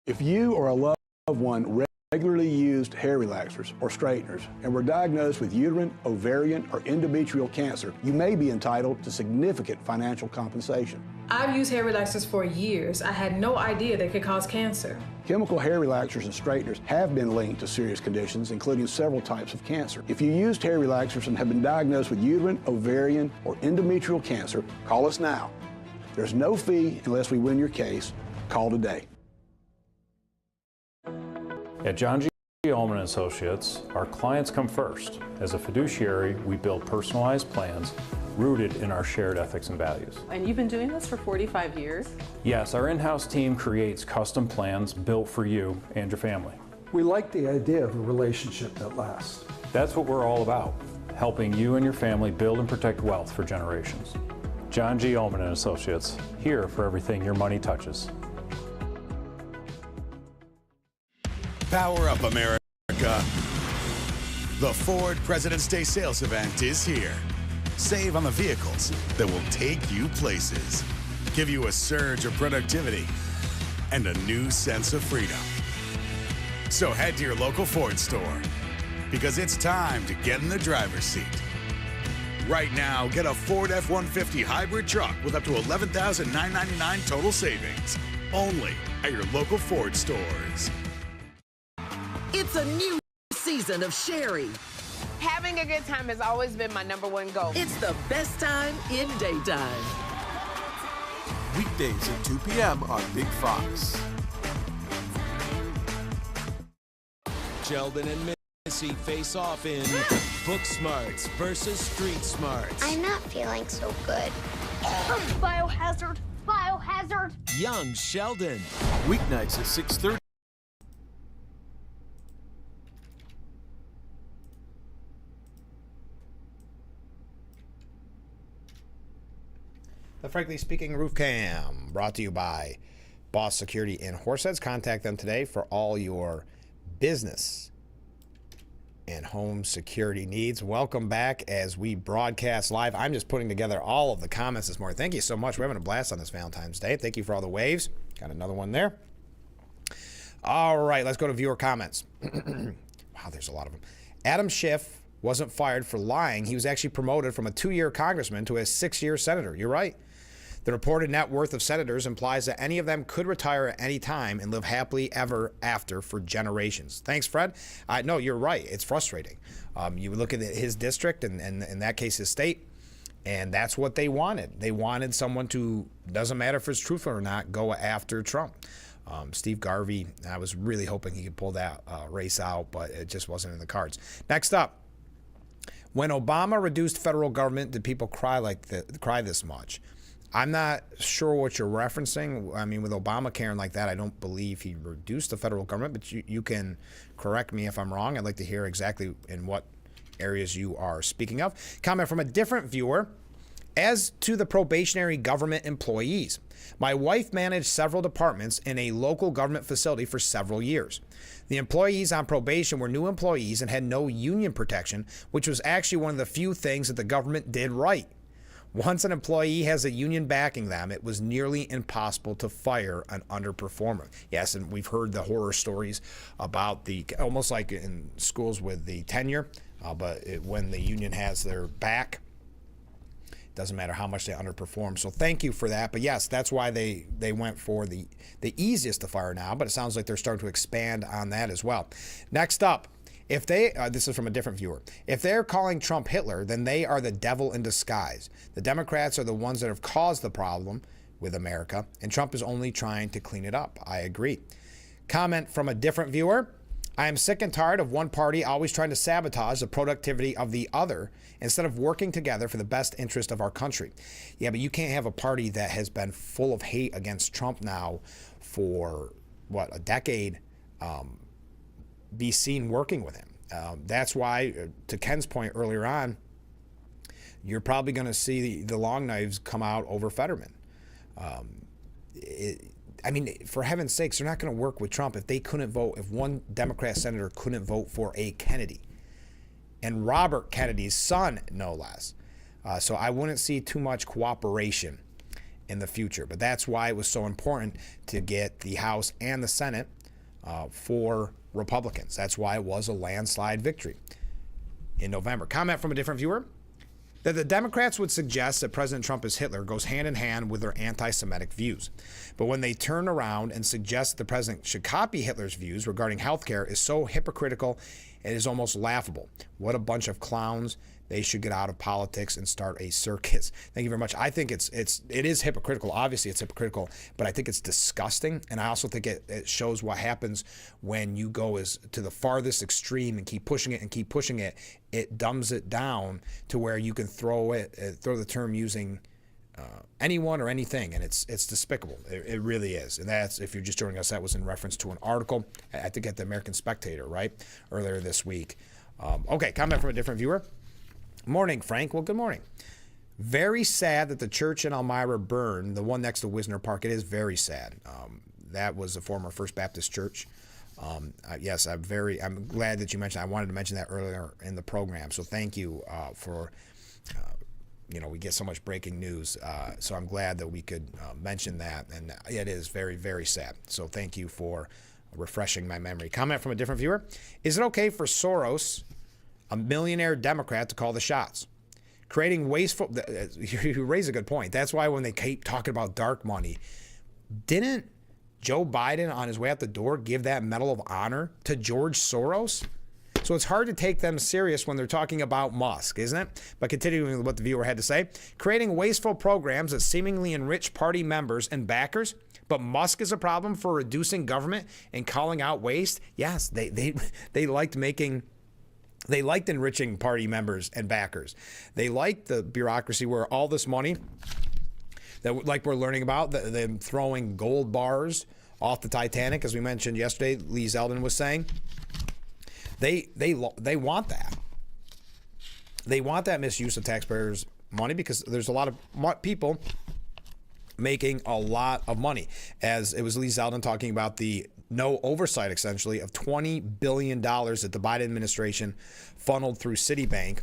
If you or a loved one regularly used hair relaxers or straighteners and were diagnosed with uterine, ovarian, or endometrial cancer, you may be entitled to significant financial compensation. I've used hair relaxers for years. I had no idea they could cause cancer. Chemical hair relaxers and straighteners have been linked to serious conditions, including several types of cancer. If you used hair relaxers and have been diagnosed with uterine, ovarian, or endometrial cancer, call us now. There's no fee unless we win your case. Call today. At John G. Ullman & Associates, our clients come first. As a fiduciary, we build personalized plans rooted in our shared ethics and values. And you've been doing this for 45 years? Yes, our in-house team creates custom plans built for you and your family. We like the idea of a relationship that lasts. That's what we're all about, helping you and your family build and protect wealth for generations. John G. Ullman & Associates, here for everything your money touches. Power up, America. The Ford President's Day sales event is here. Save on the vehicles that will take you places, give you a surge of productivity, and a new sense of freedom. So head to your local Ford store, because it's time to get in the driver's seat. Right now, get a Ford F-150 hybrid truck with up to $11,999 total savings, only at your local Ford stores. It's a new season of Sherry. Having a good time has always been my number one goal. It's the best time in daytime. Weekdays at 2 p.m. on Big Fox. Sheldon and Missy face off in Book Smarts versus Street Smarts. I'm not feeling so good. Biohazard! Biohazard! Young Sheldon. Weeknights at 6:30. The Frankly Speaking Roof Cam, brought to you by Boss Security in Horseheads. Contact them today for all your business and home security needs. Welcome back as we broadcast live. I'm just putting together all of the comments this morning. Thank you so much. We're having a blast on this Valentine's Day. Thank you for all the waves. Got another one there. All right, let's go to viewer comments. Wow, there's a lot of them. Adam Schiff wasn't fired for lying. He was actually promoted from a 2-year congressman to a 6-year senator. You're right. The reported net worth of senators implies that any of them could retire at any time and live happily ever after for generations. Thanks, Fred. No, you're right. It's frustrating. You look at his district and in that case his state, and that's what they wanted. They wanted someone to, doesn't matter if it's truthful or not, go after Trump. Steve Garvey, I was really hoping he could pull that race out, but it just wasn't in the cards. Next up, when Obama reduced federal government, did people cry this much? I'm not sure what you're referencing. I mean, with Obamacare and like that, I don't believe he reduced the federal government, but you can correct me if I'm wrong. I'd like to hear exactly in what areas you are speaking of. Comment from a different viewer. As to the probationary government employees, my wife managed several departments in a local government facility for several years. The employees on probation were new employees and had no union protection, which was actually one of the few things that the government did right. Once an employee has a union backing them, it was nearly impossible to fire an underperformer. Yes, and we've heard the horror stories about almost like in schools with the tenure, but when the union has their back, it doesn't matter how much they underperform. So thank you for that. But yes, that's why they went for the easiest to fire now, but it sounds like they're starting to expand on that as well. Next up. If they, this is from a different viewer, if they're calling Trump Hitler, then they are the devil in disguise. The Democrats are the ones that have caused the problem with America, and Trump is only trying to clean it up. I agree. Comment from a different viewer. I am sick and tired of one party always trying to sabotage the productivity of the other instead of working together for the best interest of our country. Yeah, but you can't have a party that has been full of hate against Trump now for, a decade, be seen working with him. That's why, to Ken's point earlier on, you're probably going to see the long knives come out over Fetterman. For heaven's sakes, they're not going to work with Trump if they couldn't vote, if one Democrat senator couldn't vote for a Kennedy. And Robert Kennedy's son, no less. So I wouldn't see too much cooperation in the future. But that's why it was so important to get the House and the Senate for Republicans. That's why it was a landslide victory in November. Comment from a different viewer. That the Democrats would suggest that President Trump is Hitler goes hand in hand with their anti-Semitic views. But when they turn around and suggest the president should copy Hitler's views regarding healthcare is so hypocritical, it is almost laughable. What a bunch of clowns. They should get out of politics and start a circus. Thank you very much. I think it is hypocritical. Obviously, it's hypocritical, but I think it's disgusting. And I also think it shows what happens when you go to the farthest extreme and keep pushing it and keep pushing it. It dumbs it down to where you can throw the term using anyone or anything, and it's despicable. It really is. And that's, if you're just joining us, that was in reference to an article, I think at the American Spectator, right, earlier this week. Okay, comment from a different viewer. Morning, Frank. Well, good morning. Very sad that the church in Elmira burned, the one next to Wisner Park. It is very sad. That was a former First Baptist church. Yes, I'm glad that you mentioned. I wanted to mention that earlier in the program. So thank you for, we get so much breaking news. So I'm glad that we could mention that. And it is very, very sad. So thank you for refreshing my memory. Comment from a different viewer. Is it okay for Soros, a millionaire Democrat, to call the shots? Creating wasteful, you raise a good point. That's why when they keep talking about dark money, didn't Joe Biden on his way out the door give that Medal of Honor to George Soros? So it's hard to take them serious when they're talking about Musk, isn't it? But continuing with what the viewer had to say, creating wasteful programs that seemingly enrich party members and backers, but Musk is a problem for reducing government and calling out waste. Yes, they liked enriching party members and backers. They liked the bureaucracy where all this money that, like we're learning about, them throwing gold bars off the Titanic, as we mentioned yesterday, Lee Zeldin was saying. They want that. They want that misuse of taxpayers' money because there's a lot of people making a lot of money. As it was Lee Zeldin talking about the no oversight, essentially, of $20 billion that the Biden administration funneled through Citibank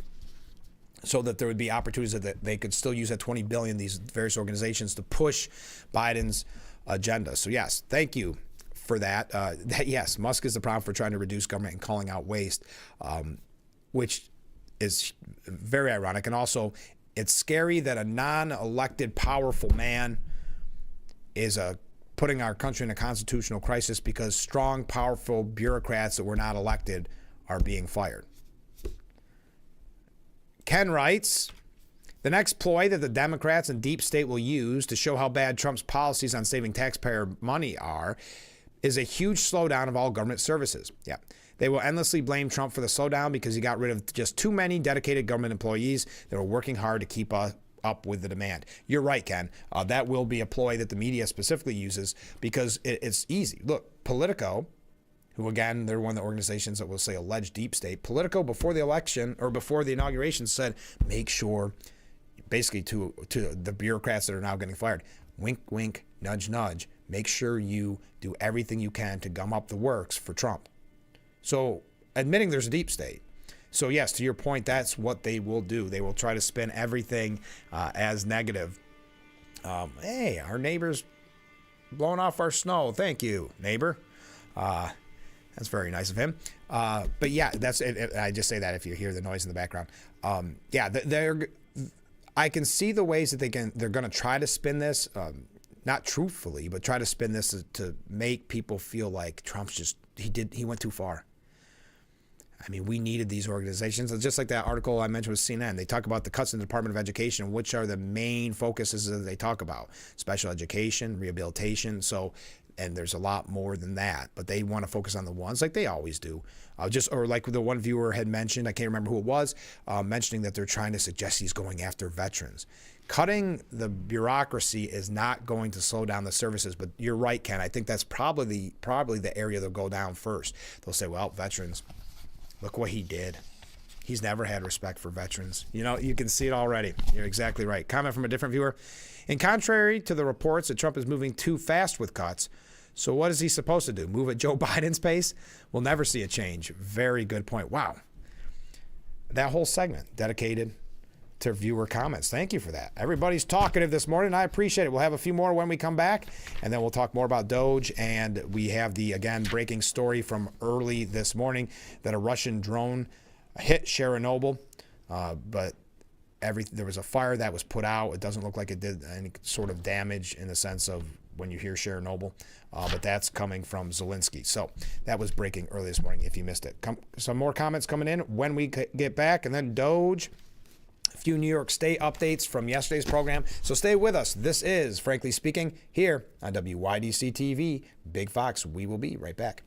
so that there would be opportunities that they could still use that $20 billion, these various organizations, to push Biden's agenda. So, yes, thank you for that. Yes, Musk is the problem for trying to reduce government and calling out waste, which is very ironic. And also, it's scary that a non-elected powerful man is putting our country in a constitutional crisis because strong, powerful bureaucrats that were not elected are being fired. Ken writes, the next ploy that the Democrats and deep state will use to show how bad Trump's policies on saving taxpayer money are is a huge slowdown of all government services. Yeah. They will endlessly blame Trump for the slowdown because he got rid of just too many dedicated government employees that were working hard to keep up with the demand. You're right, Ken. That will be a ploy that the media specifically uses because it's easy. Look, Politico, who again, they're one of the organizations that will say alleged deep state. Politico, before the election or before the inauguration, said, make sure, basically to the bureaucrats that are now getting fired, wink, wink, nudge, nudge, make sure you do everything you can to gum up the works for Trump. So admitting there's a deep state. So yes, to your point, that's what they will do. They will try to spin everything as negative. Hey, our neighbor's blowing off our snow. Thank you, neighbor. That's very nice of him. But yeah, that's it. I just say that if you hear the noise in the background. I can see the ways that they're going to try to spin this, not truthfully, but try to spin this to make people feel like Trump's he went too far. I mean, we needed these organizations. It's just like that article I mentioned with CNN. They talk about the cuts in the Department of Education, which are the main focuses that they talk about. Special education, rehabilitation. So And there's a lot more than that, but they want to focus on the ones like they always do. Or like the one viewer had mentioned, I can't remember who it was, mentioning that they're trying to suggest he's going after veterans. Cutting the bureaucracy is not going to slow down the services, but you're right, Ken. I think that's probably the area they'll go down first. They'll say, well, veterans, look what he did. He's never had respect for veterans. You know, you can see it already. You're exactly right. Comment from a different viewer. In contrary to the reports that Trump is moving too fast with cuts, so what is he supposed to do? Move at Joe Biden's pace? We'll never see a change. Very good point. Wow. That whole segment dedicated to viewer comments. Thank you for that. Everybody's talkative this morning. I appreciate it. We'll have a few more when we come back, and then we'll talk more about Doge. And we have the, again, breaking story from early this morning that a Russian drone hit Chernobyl, but there was a fire that was put out. It doesn't look like it did any sort of damage in the sense of when you hear Chernobyl, but that's coming from Zelensky. So that was breaking early this morning if you missed it. Some more comments coming in when we get back, and then Doge. A few New York State updates from yesterday's program. So stay with us. This is Frankly Speaking here on WYDC TV. Big Fox. We will be right back.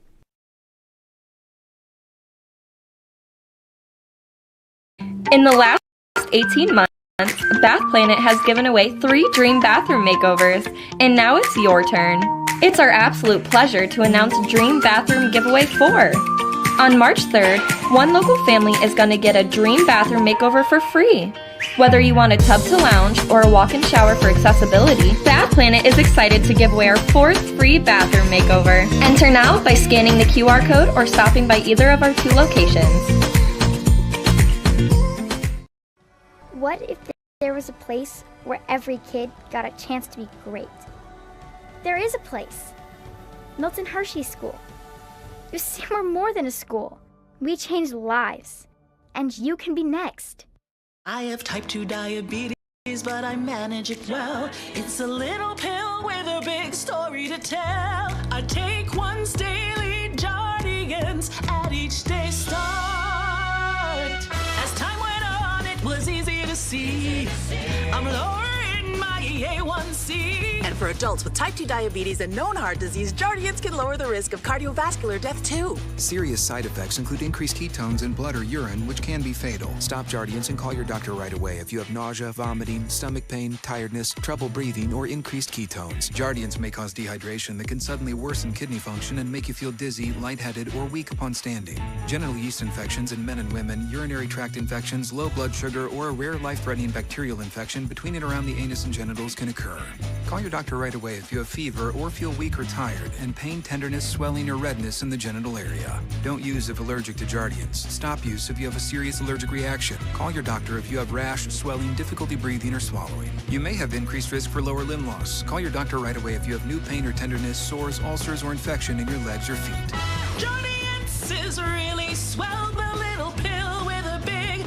In the last 18 months, Bath Planet has given away 3 dream bathroom makeovers, and now it's your turn. It's our absolute pleasure to announce Dream Bathroom Giveaway 4. On March 3rd, one local family is going to get a dream bathroom makeover for free. Whether you want a tub to lounge or a walk-in shower for accessibility, Bath Planet is excited to give away our 4th free bathroom makeover. Enter now by scanning the QR code or stopping by either of our 2 locations. What if there was a place where every kid got a chance to be great? There is a place. Milton Hershey School. We're more than a school. We change lives. And you can be next. I have type 2 diabetes, but I manage it well. It's a little pill with a big story to tell. I take once daily Jardians at each day start. As time went on, it was easy to see I'm lowering my A1C. And for adults with type 2 diabetes and known heart disease, Jardians can lower the risk of cardiovascular death too. Serious side effects include increased ketones in blood or urine, which can be fatal. Stop Jardians and call your doctor right away if you have nausea, vomiting, stomach pain, tiredness, trouble breathing, or increased ketones. Jardians may cause dehydration that can suddenly worsen kidney function and make you feel dizzy, lightheaded, or weak upon standing. Genital yeast infections in men and women, urinary tract infections, low blood sugar, or a rare life-threatening bacterial infection between and around the anus and genitals can occur. Call your doctor right away if you have fever or feel weak or tired, and pain, tenderness, swelling, or redness in the genital area. Don't use if allergic to Jardians. Stop use if you have a serious allergic reaction. Call your doctor if you have rash, swelling, difficulty breathing, or swallowing. You may have increased risk for lower limb loss. Call your doctor right away if you have new pain or tenderness, sores, ulcers, or infection in your legs or feet. Jardians is really swell, the little pill with a big...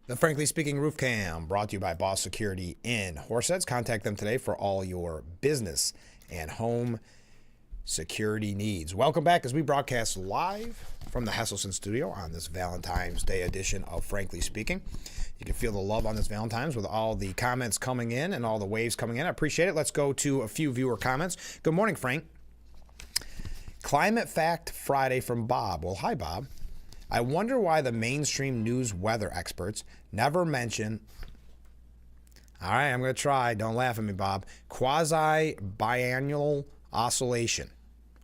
The Frankly Speaking Roof Cam brought to you by Boss Security in Horseheads. Contact them today for all your business and home security needs. Welcome back as we broadcast live from the Hesselson studio on this Valentine's Day edition of Frankly Speaking. You can feel the love on this Valentine's with all the comments coming in and all the waves coming in. I appreciate it. Let's go to a few viewer comments. Good morning, Frank. Climate Fact Friday from Bob. Well, hi, Bob. I wonder why the mainstream news weather experts never mention, all right, I'm going to try, don't laugh at me, Bob, quasi-biennial oscillation,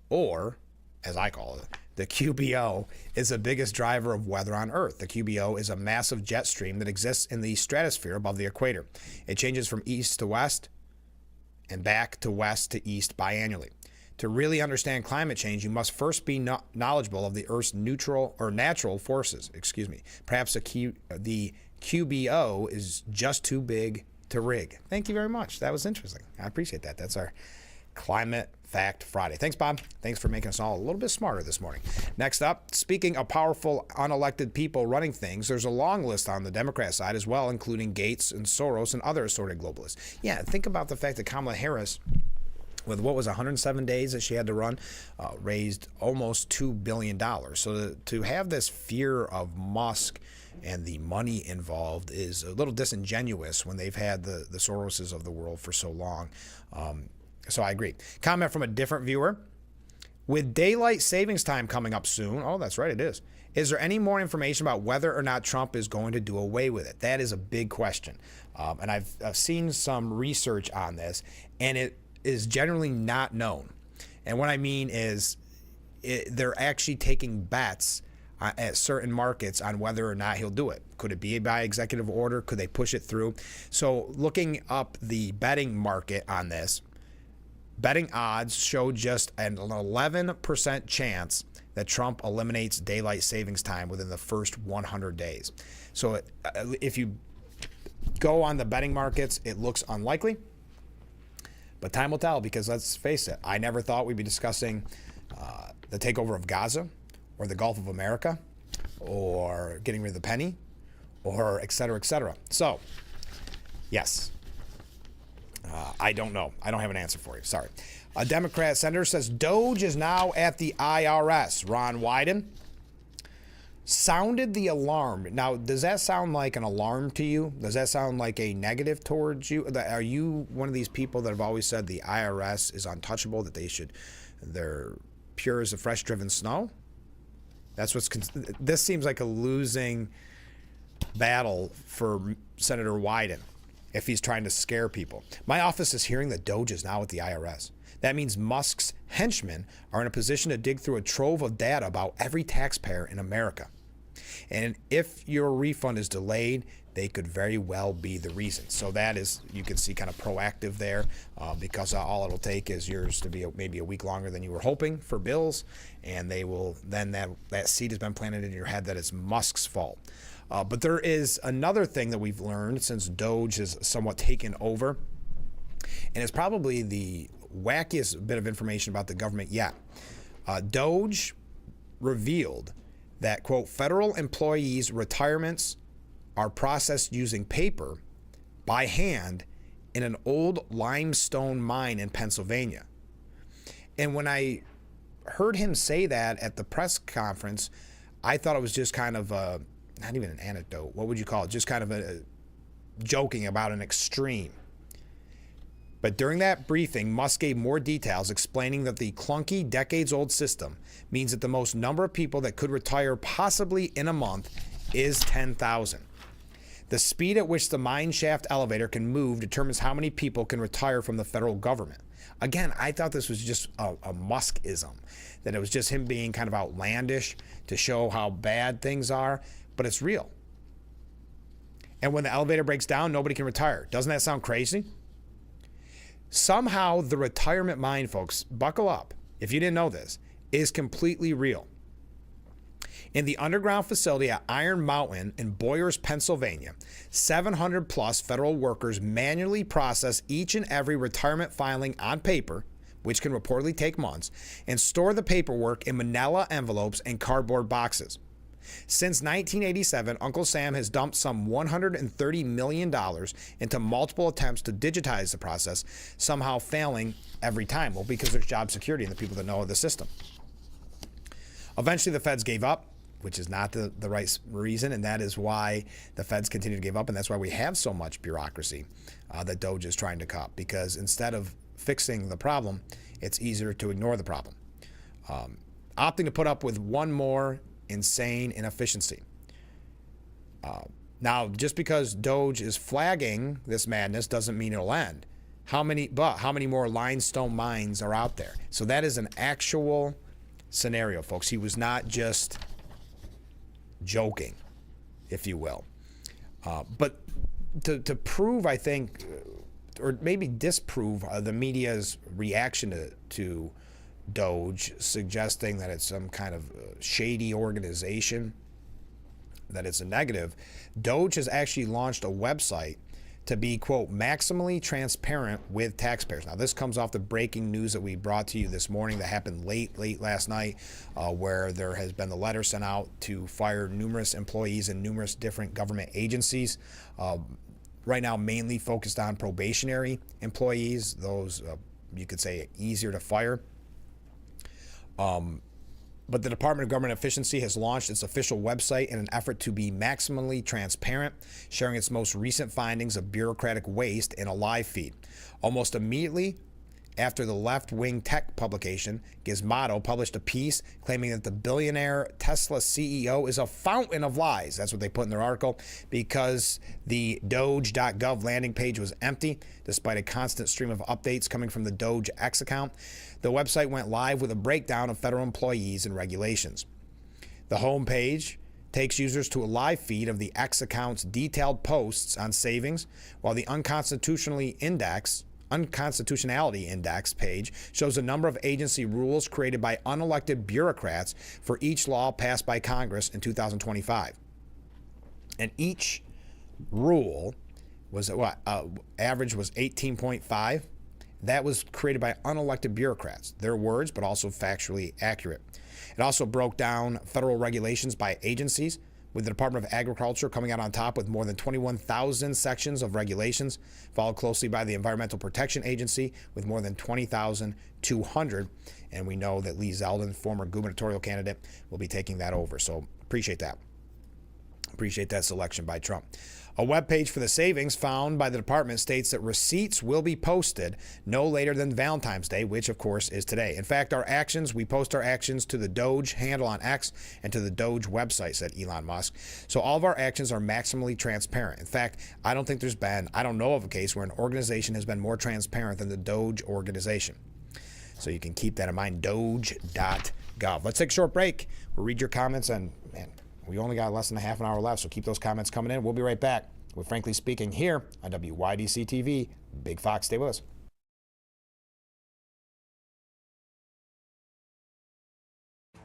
or, as I call it, the QBO, is the biggest driver of weather on Earth. The QBO is a massive jet stream that exists in the stratosphere above the equator. It changes from east to west and back to west to east biannually. To really understand climate change, you must first be knowledgeable of the Earth's natural forces. Perhaps the QBO is just too big to rig. Thank you very much. That was interesting. I appreciate that. That's our Climate Fact Friday. Thanks, Bob. Thanks for making us all a little bit smarter this morning. Next up, speaking of powerful unelected people running things, there's a long list on the Democrat side as well, including Gates and Soros and other assorted globalists. Yeah, think about the fact that Kamala Harris, with what was 107 days that she had to run, raised almost $2 billion. So to have this fear of Musk and the money involved is a little disingenuous when they've had the Soroses of the world for so long. So I agree. Comment from a different viewer. With daylight savings time coming up soon, oh, that's right, it is there any more information about whether or not Trump is going to do away with it? That is a big question. And I've seen some research on this, and it is generally not known. And what I mean is they're actually taking bets at certain markets on whether or not he'll do it. Could it be by executive order? Could they push it through? So looking up the betting market on this, betting odds show just an 11% chance that Trump eliminates daylight savings time within the first 100 days. So if you go on the betting markets, it looks unlikely. But time will tell, because let's face it, I never thought we'd be discussing the takeover of Gaza or the Gulf of America or getting rid of the penny or et cetera, et cetera. So, yes. I don't know. I don't have an answer for you. Sorry. A Democrat senator says Doge is now at the IRS. Ron Wyden sounded the alarm. Now, does that sound like an alarm to you? Does that sound like a negative towards you? Are you one of these people that have always said the IRS is untouchable, that they're pure as a fresh driven snow? This seems like a losing battle for Senator Wyden if he's trying to scare people. My office is hearing that Doge is now at the IRS. That means Musk's henchmen are in a position to dig through a trove of data about every taxpayer in America. And if your refund is delayed, they could very well be the reason. So that is, you can see, kind of proactive there, because all it'll take is yours to be maybe a week longer than you were hoping for bills, and they will then that seed has been planted in your head that it's Musk's fault. But there is another thing that we've learned since Doge has somewhat taken over, and it's probably the wackiest bit of information about the government yet. Doge revealed that, quote, federal employees' retirements are processed using paper by hand in an old limestone mine in Pennsylvania. And when I heard him say that at the press conference, I thought it was just kind of not even an anecdote. What would you call it? Just kind of a joking about an extreme. But during that briefing, Musk gave more details, explaining that the clunky, decades-old system means that the most number of people that could retire possibly in a month is 10,000. The speed at which the mine shaft elevator can move determines how many people can retire from the federal government. Again, I thought this was just a Muskism, that it was just him being kind of outlandish to show how bad things are, but it's real. And when the elevator breaks down, nobody can retire. Doesn't that sound crazy? Somehow the retirement mine, folks, buckle up, if you didn't know this, is completely real. In the underground facility at Iron Mountain in Boyers, Pennsylvania, 700 plus federal workers manually process each and every retirement filing on paper, which can reportedly take months, and store the paperwork in manila envelopes and cardboard boxes. Since 1987, Uncle Sam has dumped some $130 million into multiple attempts to digitize the process, somehow failing every time. Well, because there's job security and the people that know the system. Eventually, the feds gave up, which is not the right reason, and that is why the feds continue to give up, and that's why we have so much bureaucracy that Doge is trying to cut, because instead of fixing the problem, it's easier to ignore the problem. Opting to put up with one more insane inefficiency. Now, just because Doge is flagging this madness doesn't mean it'll end. How many more limestone mines are out there? So that is an actual scenario, folks. He was not just joking, if you will. But to prove, I think, or maybe disprove the media's reaction to Doge, suggesting that it's some kind of shady organization, that it's a negative, Doge has actually launched a website to be, quote, maximally transparent with taxpayers. Now, this comes off the breaking news that we brought to you this morning that happened late last night, where there has been the letter sent out to fire numerous employees in numerous different government agencies. Right now, mainly focused on probationary employees, those you could say easier to fire. But the Department of Government Efficiency has launched its official website in an effort to be maximally transparent, sharing its most recent findings of bureaucratic waste in a live feed. Almost immediately after the left-wing tech publication, Gizmodo published a piece claiming that the billionaire Tesla CEO is a fountain of lies. That's what they put in their article, because the Doge.gov landing page was empty, despite a constant stream of updates coming from the Doge X account. The website went live with a breakdown of federal employees and regulations. The homepage takes users to a live feed of the X account's detailed posts on savings, while the unconstitutionality index page shows a number of agency rules created by unelected bureaucrats for each law passed by Congress in 2025. And each rule was average was 18.5. That was created by unelected bureaucrats. Their words, but also factually accurate. It also broke down federal regulations by agencies, with the Department of Agriculture coming out on top with more than 21,000 sections of regulations, followed closely by the Environmental Protection Agency with more than 20,200. And we know that Lee Zeldin, former gubernatorial candidate, will be taking that over. So appreciate that. Appreciate that selection by Trump. A webpage for the savings found by the department states that receipts will be posted no later than Valentine's Day, which of course is today. In fact, we post our actions to the Doge handle on X and to the Doge website, said Elon Musk. So all of our actions are maximally transparent. In fact, I don't know of a case where an organization has been more transparent than the Doge organization. So you can keep that in mind, doge.gov. Let's take a short break. We'll read your comments, and man, we only got less than a half an hour left, so keep those comments coming in. We'll be right back with Frankly Speaking here on WYDC TV. Big Fox, stay with us.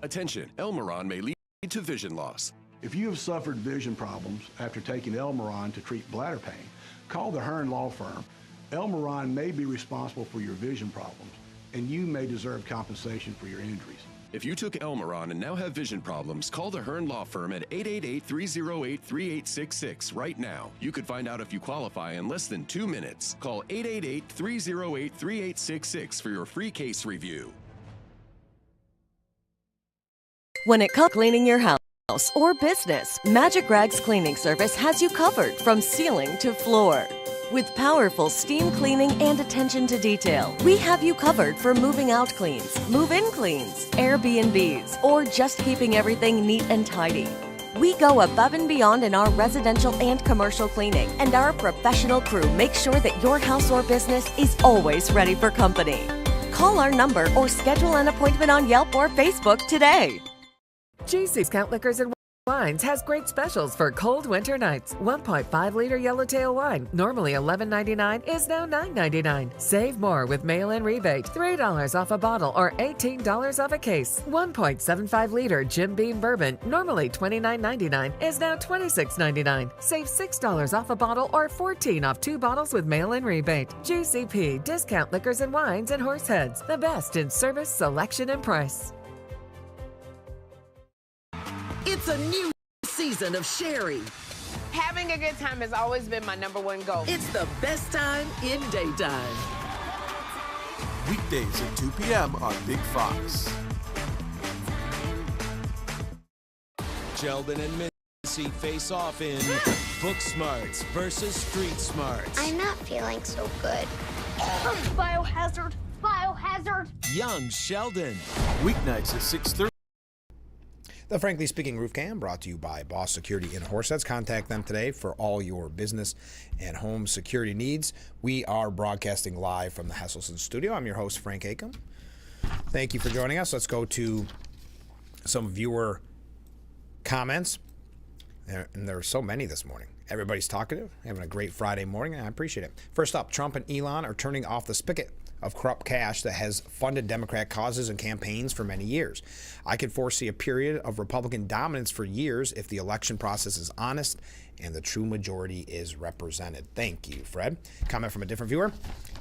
Attention, Elmeron may lead to vision loss. If you have suffered vision problems after taking Elmeron to treat bladder pain, call the Hearn Law Firm. Elmeron may be responsible for your vision problems, and you may deserve compensation for your injuries. If you took Elmeron and now have vision problems, call the Hearn Law Firm at 888-308-3866 right now. You could find out if you qualify in less than 2 minutes. Call 888-308-3866 for your free case review. When it comes to cleaning your house or business, Magic Rags Cleaning Service has you covered from ceiling to floor. With powerful steam cleaning and attention to detail, we have you covered for moving out cleans, move-in cleans, Airbnbs, or just keeping everything neat and tidy. We go above and beyond in our residential and commercial cleaning, and our professional crew makes sure that your house or business is always ready for company. Call our number or schedule an appointment on Yelp or Facebook today. GC Discount Liquors and Wines has great specials for cold winter nights. 1.5-liter Yellowtail wine, normally $11.99, is now $9.99. Save more with mail-in rebate. $3 off a bottle or $18 off a case. 1.75-liter Jim Beam bourbon, normally $29.99, is now $26.99. Save $6 off a bottle or $14 off 2 bottles with mail-in rebate. GCP Discount Liquors and Wines and Horseheads, the best in service, selection, and price. It's a new season of Sherry. Having a good time has always been my #1 goal. It's the best time in daytime. Weekdays at 2 p.m. on Big Fox. Sheldon and Missy face off in Book Smarts versus Street Smarts. I'm not feeling so good. Biohazard! Biohazard! Young Sheldon. Weeknights at 6:30. The Frankly Speaking Roof Cam brought to you by Boss Security in Horseheads. Contact them today for all your business and home security needs. We are broadcasting live from the Hesselson studio. I'm your host, Frank Acom. Thank you for joining us. Let's go to some viewer comments. And there are so many this morning. Everybody's talkative, having a great Friday morning, and I appreciate it. First up, Trump and Elon are turning off the spigot of corrupt cash that has funded Democrat causes and campaigns for many years. I could foresee a period of Republican dominance for years if the election process is honest and the true majority is represented. Thank you, Fred. Comment from a different viewer.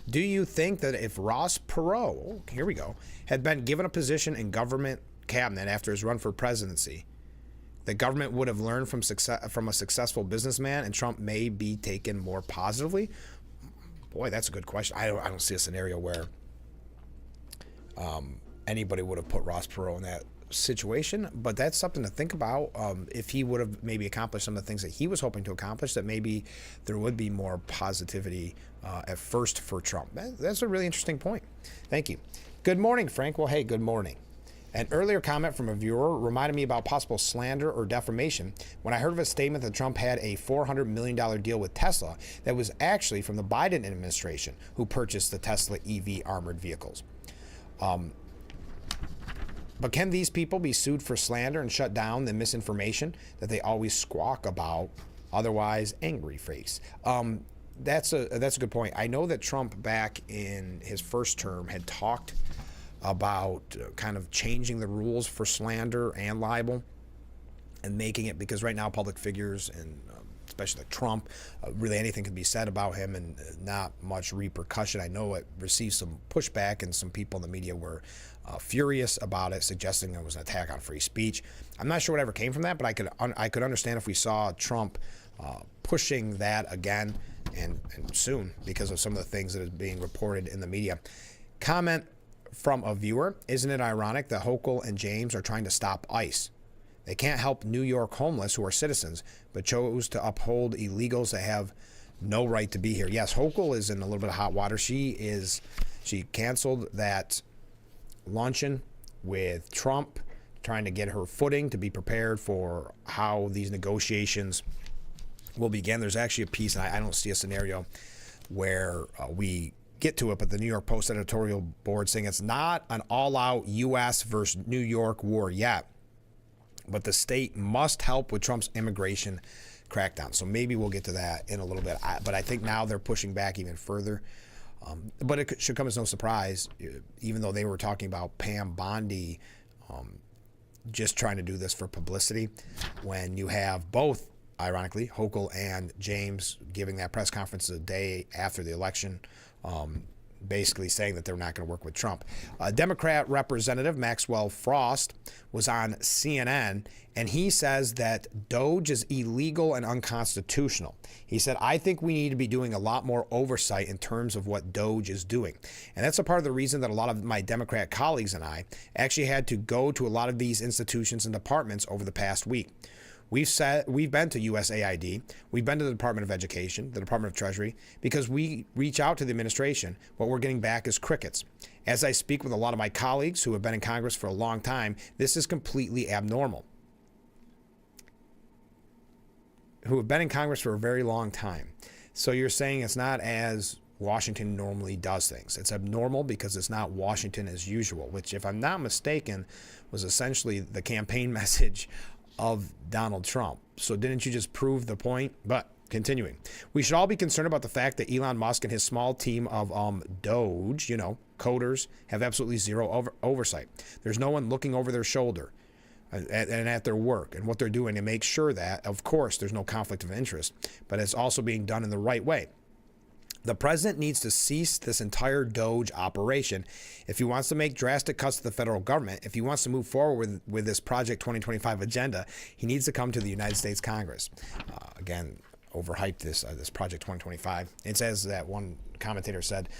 Do you think that if Ross Perot, here we go, had been given a position in government cabinet after his run for presidency, the government would have learned from a successful businessman and Trump may be taken more positively? Boy, that's a good question. I don't see a scenario where anybody would have put Ross Perot in that situation, but that's something to think about. If he would have maybe accomplished some of the things that he was hoping to accomplish, that maybe there would be more positivity at first for Trump. That's a really interesting point. Thank you. Good morning, Frank. Well, hey, good morning. An earlier comment from a viewer reminded me about possible slander or defamation when I heard of a statement that Trump had a $400 million deal with Tesla that was actually from the Biden administration, who purchased the Tesla EV armored vehicles. But can these people be sued for slander and shut down the misinformation that they always squawk about? Otherwise, angry face. That's a good point. I know that Trump, back in his first term, had talked about kind of changing the rules for slander and libel and making it, because right now public figures, and especially like Trump, really anything can be said about him and not much repercussion. I know it received some pushback, and some people in the media were furious about it, suggesting it was an attack on free speech. I'm not sure whatever came from that, but I could understand if we saw Trump pushing that again and soon, because of some of the things that is being reported in the media. Comment from a viewer: isn't it ironic that Hochul and James are trying to stop ICE? They can't help New York homeless who are citizens, but chose to uphold illegals that have no right to be here. Yes, Hochul is in a little bit of hot water. She canceled that luncheon with Trump, trying to get her footing to be prepared for how these negotiations will begin. There's actually a piece, and I don't see a scenario where we get to it, but the New York Post editorial board saying it's not an all-out U.S. versus New York war yet, but the state must help with Trump's immigration crackdown. So maybe we'll get to that in a little bit. But I think now they're pushing back even further. But it should come as no surprise, even though they were talking about Pam Bondi just trying to do this for publicity, when you have both, ironically, Hochul and James giving that press conference the day after the election, basically saying that they're not going to work with Trump. Democrat Representative Maxwell Frost was on CNN, and he says that DOGE is illegal and unconstitutional. He said, I think we need to be doing a lot more oversight in terms of what DOGE is doing. And that's a part of the reason that a lot of my Democrat colleagues and I actually had to go to a lot of these institutions and departments over the past week. We've been to USAID, we've been to the Department of Education, the Department of Treasury, because we reach out to the administration. What we're getting back is crickets. As I speak with a lot of my colleagues who have been in Congress for a long time, this is completely abnormal. Who have been in Congress for a very long time. So you're saying it's not as Washington normally does things. It's abnormal because it's not Washington as usual, which, if I'm not mistaken, was essentially the campaign message of Donald Trump. So didn't you just prove the point? But continuing, we should all be concerned about the fact that Elon Musk and his small team of DOGE, coders, have absolutely zero oversight. There's no one looking over their shoulder and at their work and what they're doing to make sure that, of course, there's no conflict of interest, but it's also being done in the right way. The president needs to cease this entire DOGE operation if he wants to make drastic cuts to the federal government. If he wants to move forward with this Project 2025 agenda, he needs to come to the United States Congress. Again, overhyped this Project 2025. It says that one commentator said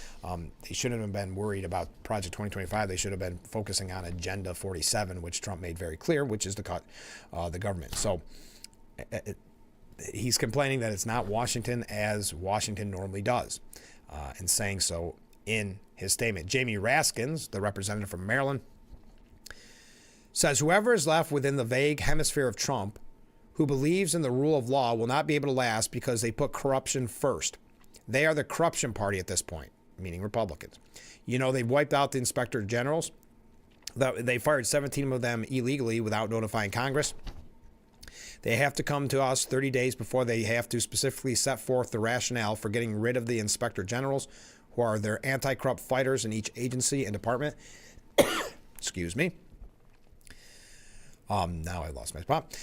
they shouldn't have been worried about Project 2025. They should have been focusing on Agenda 47, which Trump made very clear, which is to cut the government. So he's complaining that it's not Washington as Washington normally does, and saying so in his statement. Jamie Raskins, the representative from Maryland, says whoever is left within the vague hemisphere of Trump who believes in the rule of law will not be able to last because they put corruption first. They are the corruption party at this point, meaning Republicans. They've wiped out the inspector generals. They fired 17 of them illegally without notifying Congress. They have to come to us 30 days before they have to specifically set forth the rationale for getting rid of the inspector generals, who are their anti-corrupt fighters in each agency and department. Excuse me. Now I lost my spot.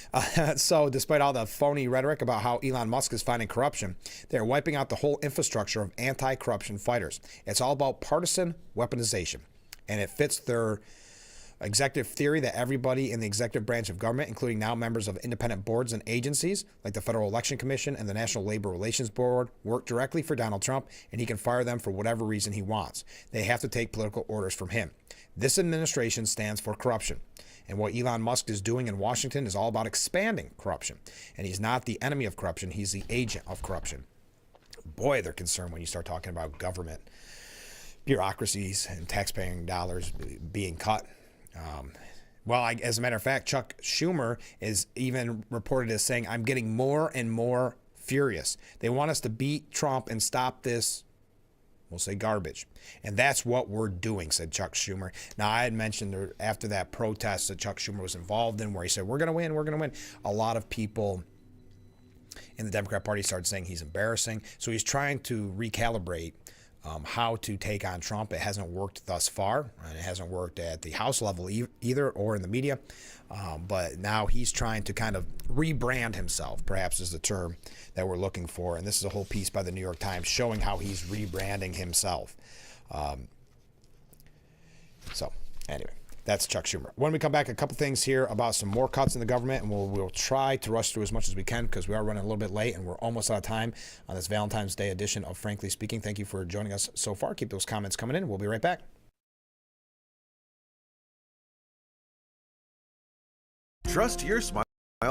So despite all the phony rhetoric about how Elon Musk is fighting corruption, they're wiping out the whole infrastructure of anti-corruption fighters. It's all about partisan weaponization, and it fits their executive theory that everybody in the executive branch of government, including now members of independent boards and agencies like the Federal Election Commission and the National Labor Relations Board, work directly for Donald Trump, and he can fire them for whatever reason he wants. They have to take political orders from him. This administration stands for corruption. And what Elon Musk is doing in Washington is all about expanding corruption. And he's not the enemy of corruption. He's the agent of corruption. Boy, they're concerned when you start talking about government bureaucracies and taxpaying dollars being cut. As a matter of fact, Chuck Schumer is even reported as saying, I'm getting more and more furious. They want us to beat Trump and stop this, we'll say, garbage. And that's what we're doing, said Chuck Schumer. Now, I had mentioned after that protest that Chuck Schumer was involved in where he said, we're going to win, we're going to win. A lot of people in the Democrat Party started saying he's embarrassing. So he's trying to recalibrate how to take on Trump. It hasn't worked thus far, and it hasn't worked at the House level either or in the media. But now he's trying to kind of rebrand himself, perhaps is the term that we're looking for. And this is a whole piece by the New York Times showing how he's rebranding himself. So anyway, that's Chuck Schumer. When we come back, a couple things here about some more cuts in the government, and we'll try to rush through as much as we can because we are running a little bit late and we're almost out of time on this Valentine's Day edition of Frankly Speaking. Thank you for joining us so far. Keep those comments coming in. We'll be right back. Trust your smile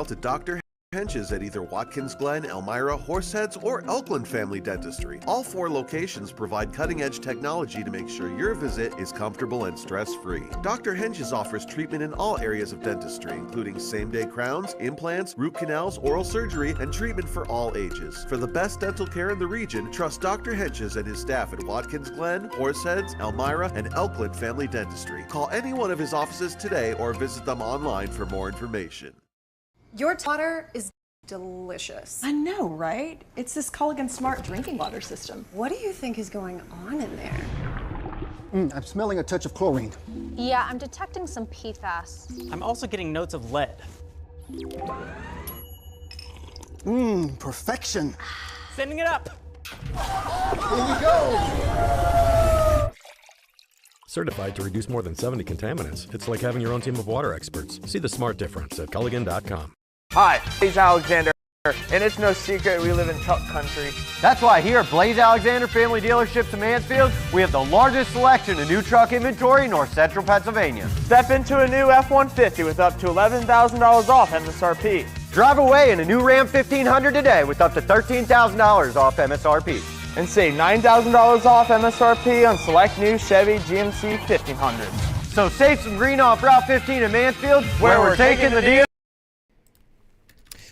to Dr. Hench's at either Watkins Glen, Elmira, Horseheads, or Elkland Family Dentistry. All 4 locations provide cutting-edge technology to make sure your visit is comfortable and stress-free. Dr. Hench's offers treatment in all areas of dentistry, including same-day crowns, implants, root canals, oral surgery, and treatment for all ages. For the best dental care in the region, trust Dr. Hench's and his staff at Watkins Glen, Horseheads, Elmira, and Elkland Family Dentistry. Call any one of his offices today or visit them online for more information. Your water is delicious. I know, right? It's this Culligan Smart drinking water system. What do you think is going on in there? I'm smelling a touch of chlorine. Yeah, I'm detecting some PFAS. I'm also getting notes of lead. Perfection. Sending it up. Here we go. Certified to reduce more than 70 contaminants. It's like having your own team of water experts. See the smart difference at Culligan.com. Hi, Blaze Alexander, and it's no secret we live in truck country. That's why here at Blaze Alexander Family Dealerships in Mansfield, we have the largest selection of new truck inventory in north central Pennsylvania. Step into a new F-150 with up to $11,000 off MSRP. Drive away in a new Ram 1500 today with up to $13,000 off MSRP. And save $9,000 off MSRP on select new Chevy GMC 1500s. So save some green off Route 15 in Mansfield, where we're taking the deal.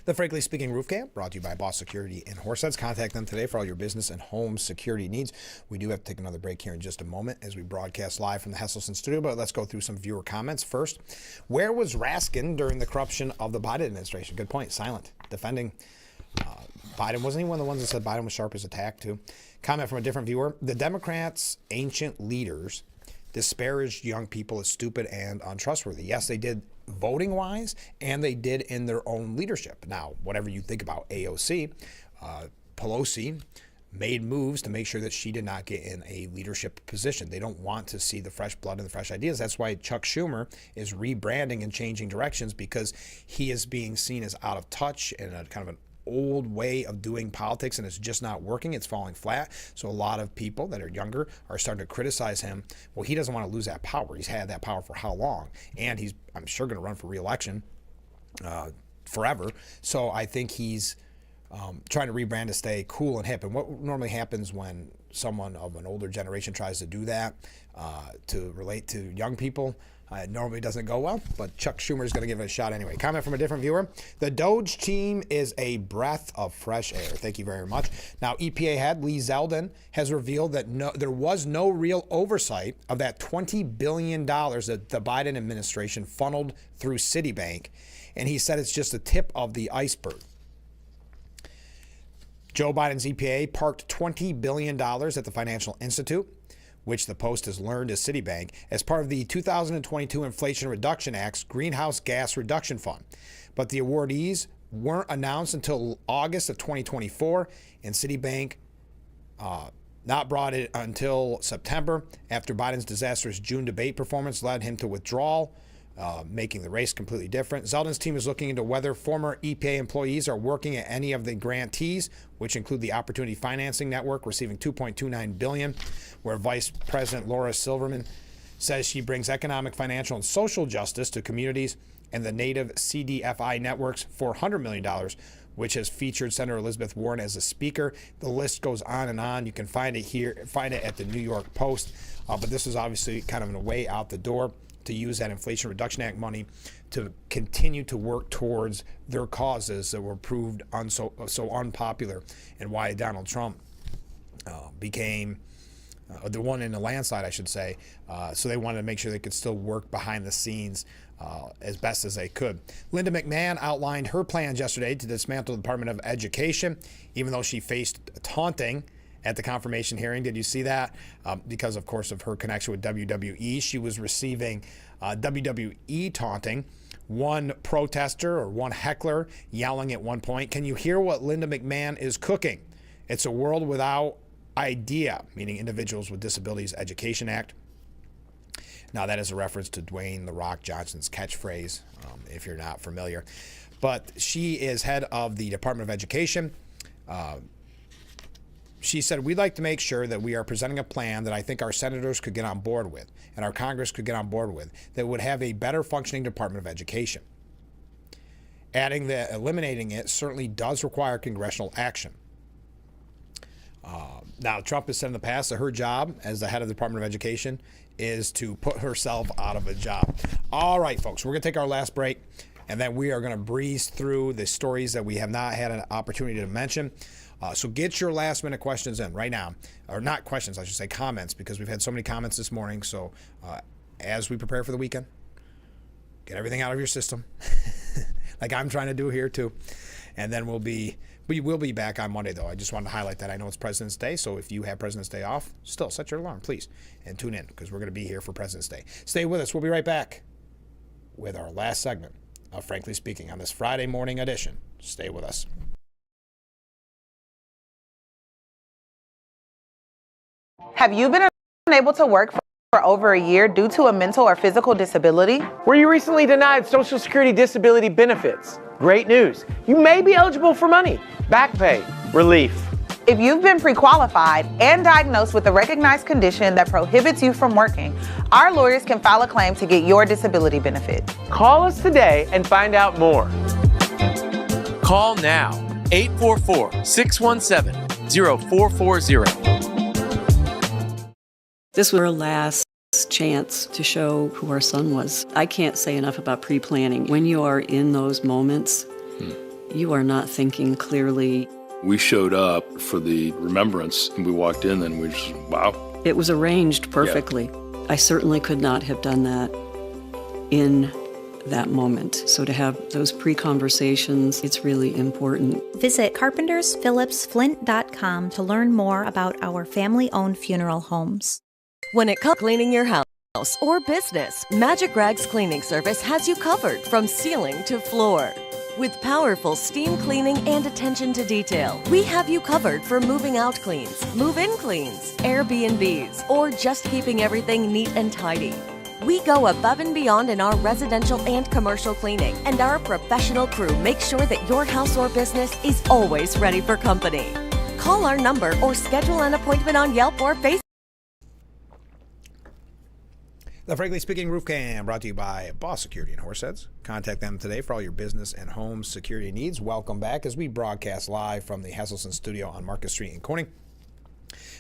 The Frankly Speaking Roof Camp, brought to you by Boss Security in Horseheads. Contact them today for all your business and home security needs. We do have to take another break here in just a moment as we broadcast live from the Hesselson studio, but let's go through some viewer comments first. Where was Raskin during the corruption of the Biden administration? Good point. Silent. Defending Biden. Wasn't he one of the ones that said Biden was sharp as a tack, too? Comment from a different viewer. The Democrats' ancient leaders disparaged young people as stupid and untrustworthy. Yes, they did voting-wise, and they did in their own leadership. Now, whatever you think about AOC, Pelosi made moves to make sure that she did not get in a leadership position. They don't want to see the fresh blood and the fresh ideas. That's why Chuck Schumer is rebranding and changing directions, because he is being seen as out of touch and a kind of an old way of doing politics, and it's just not working. It's falling flat. So a lot of people that are younger are starting to criticize him. Well, he doesn't want to lose that power. He's had that power for how long? And he's, I'm sure, going to run for re-election forever. So I think he's trying to rebrand to stay cool and hip. And what normally happens when someone of an older generation tries to do that to relate to young people, it normally doesn't go well, but Chuck Schumer is going to give it a shot anyway. Comment from a different viewer. The Doge team is a breath of fresh air. Thank you very much. Now, EPA head Lee Zeldin has revealed that there was no real oversight of that $20 billion that the Biden administration funneled through Citibank, and he said it's just the tip of the iceberg. Joe Biden's EPA parked $20 billion at the Financial Institute, which the Post has learned is Citibank, as part of the 2022 Inflation Reduction Act's Greenhouse Gas Reduction Fund. But the awardees weren't announced until August of 2024, and Citibank not brought it until September, after Biden's disastrous June debate performance led him to withdrawal, making the race completely different. Zeldin's team is looking into whether former EPA employees are working at any of the grantees, which include the Opportunity Financing Network, receiving $2.29 billion, where Vice President Laura Silverman says she brings economic, financial, and social justice to communities and the native CDFI network's $400 million, which has featured Senator Elizabeth Warren as a speaker. The list goes on and on. You can find it here, find it at the New York Post. But this is obviously kind of a way out the door to use that Inflation Reduction Act money to continue to work towards their causes that were proved so unpopular, and why Donald Trump became the one in the landslide, I should say. So they wanted to make sure they could still work behind the scenes as best as they could. Linda McMahon outlined her plans yesterday to dismantle the Department of Education, even though she faced taunting at the confirmation hearing. Did you see that? Because, of course, of her connection with WWE, she was receiving WWE taunting. One protester or one heckler yelling at one point, "Can you hear what Linda McMahon is cooking? It's a world without idea," meaning Individuals with Disabilities Education Act. Now, that is a reference to Dwayne "The Rock" Johnson's catchphrase, if you're not familiar. But she is head of the Department of Education. She said, "We'd like to make sure that we are presenting a plan that I think our senators could get on board with and our Congress could get on board with that would have a better functioning Department of Education." Adding that eliminating it certainly does require congressional action. Now, Trump has said in the past that her job as the head of the Department of Education is to put herself out of a job. All right, folks, we're going to take our last break, and then we are going to breeze through the stories that we have not had an opportunity to mention. So get your last minute questions in right now, or not questions, I should say comments, because we've had so many comments this morning. So as we prepare for the weekend, get everything out of your system, like I'm trying to do here too. And then we will be back on Monday, though. I just wanted to highlight that. I know it's President's Day, so if you have President's Day off, still set your alarm, please, and tune in, because we're going to be here for President's Day. Stay with us. We'll be right back with our last segment of Frankly Speaking on this Friday morning edition. Stay with us. Have you been unable to work for over a year due to a mental or physical disability? Were you recently denied Social Security disability benefits? Great news. You may be eligible for money, back pay, relief. If you've been pre-qualified and diagnosed with a recognized condition that prohibits you from working, our lawyers can file a claim to get your disability benefit. Call us today and find out more. Call now, 844-617-0440. This was our last chance to show who our son was. I can't say enough about pre-planning. When you are in those moments, you are not thinking clearly. We showed up for the remembrance and we walked in and we just, wow. It was arranged perfectly. Yeah. I certainly could not have done that in that moment. So to have those pre-conversations, it's really important. Visit carpentersphillipsflint.com to learn more about our family-owned funeral homes. When it comes to cleaning your house or business, Magic Rags Cleaning Service has you covered from ceiling to floor. With powerful steam cleaning and attention to detail, we have you covered for moving out cleans, move-in cleans, Airbnbs, or just keeping everything neat and tidy. We go above and beyond in our residential and commercial cleaning, and our professional crew makes sure that your house or business is always ready for company. Call our number or schedule an appointment on Yelp or Facebook. The Frankly Speaking Roof Cam brought to you by Boss Security in Horseheads. Contact them today for all your business and home security needs. Welcome back as we broadcast live from the Hesselson studio on Market Street in Corning.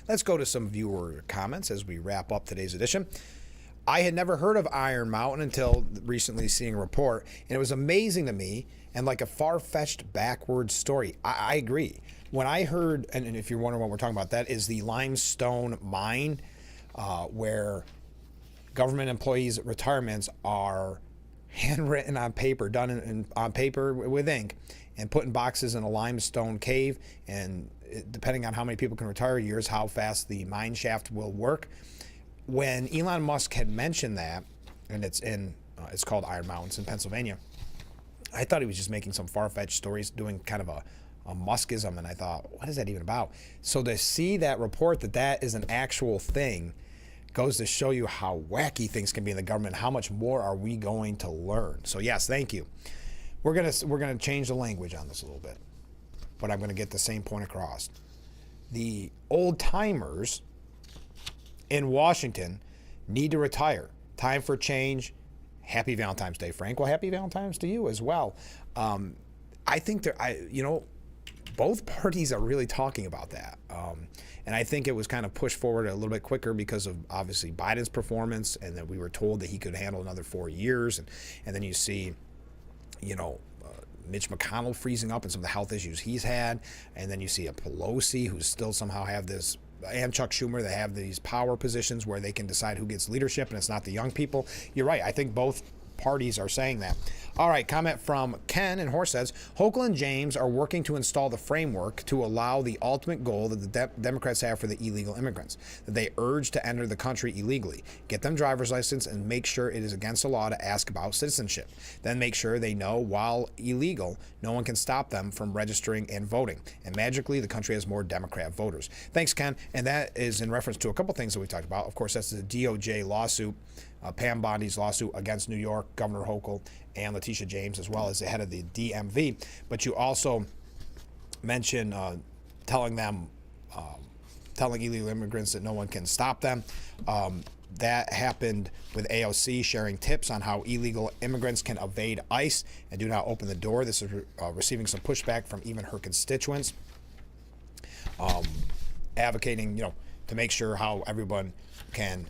Let's go to some viewer comments as we wrap up today's edition. I had never heard of Iron Mountain until recently seeing a report, and it was amazing to me and like a far-fetched backward story. I agree. When I heard, and if you're wondering what we're talking about, that is the limestone mine where government employees' retirements are handwritten on paper, done on paper with ink, and put in boxes in a limestone cave. And depending on how many people can retire years, how fast the mine shaft will work. When Elon Musk had mentioned that, and it's called Iron Mountains in Pennsylvania, I thought he was just making some far-fetched stories, doing kind of a Muskism, and I thought, what is that even about? So to see that report that is an actual thing goes to show you how wacky things can be in the government. How much more are we going to learn? So yes, thank you. We're gonna change the language on this a little bit, but I'm gonna get the same point across. The old timers in Washington need to retire. Time for change. Happy Valentine's Day, Frank. Well, happy Valentine's to you as well. I think both parties are really talking about that. And I think it was kind of pushed forward a little bit quicker because of obviously Biden's performance, and that we were told that he could handle another 4 years. And then you see, Mitch McConnell freezing up and some of the health issues he's had. And then you see a Pelosi who's still somehow have this, and Chuck Schumer, they have these power positions where they can decide who gets leadership, and it's not the young people. You're right. I think both parties are saying that. All right, comment from Ken in Horse says, Hochul and James are working to install the framework to allow the ultimate goal that the Democrats have for the illegal immigrants, that they urge to enter the country illegally. Get them driver's license and make sure it is against the law to ask about citizenship. Then make sure they know while illegal, no one can stop them from registering and voting. And magically, the country has more Democrat voters. Thanks, Ken. And that is in reference to a couple things that we talked about. Of course, that's the DOJ lawsuit, Pam Bondi's lawsuit against New York, Governor Hochul, and Letitia James, as well as the head of the DMV. But you also mentioned telling illegal immigrants that no one can stop them. That happened with AOC sharing tips on how illegal immigrants can evade ICE and do not open the door. This is receiving some pushback from even her constituents, advocating, to make sure how everyone can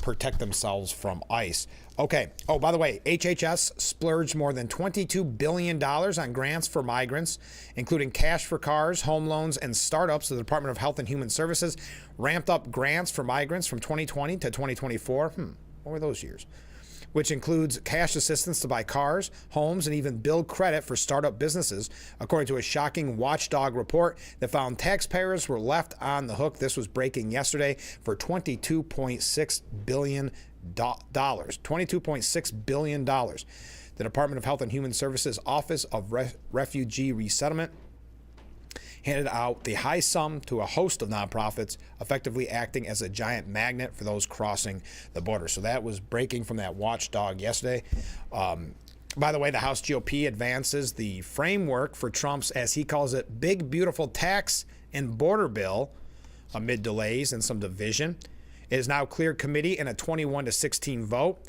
protect themselves from ICE. Okay. Oh, by the way, HHS splurged more than $22 billion on grants for migrants, including cash for cars, home loans, and startups. The Department of Health and Human Services ramped up grants for migrants from 2020 to 2024. What were those years? Which includes cash assistance to buy cars, homes, and even build credit for startup businesses, according to a shocking watchdog report that found taxpayers were left on the hook. This was breaking yesterday for $22.6 billion. $22.6 billion. The Department of Health and Human Services Office of Refugee Resettlement handed out the high sum to a host of nonprofits, effectively acting as a giant magnet for those crossing the border. So that was breaking from that watchdog yesterday. By the way, the House GOP advances the framework for Trump's, as he calls it, big, beautiful tax and border bill amid delays and some division. It is now cleared committee in a 21-16 vote.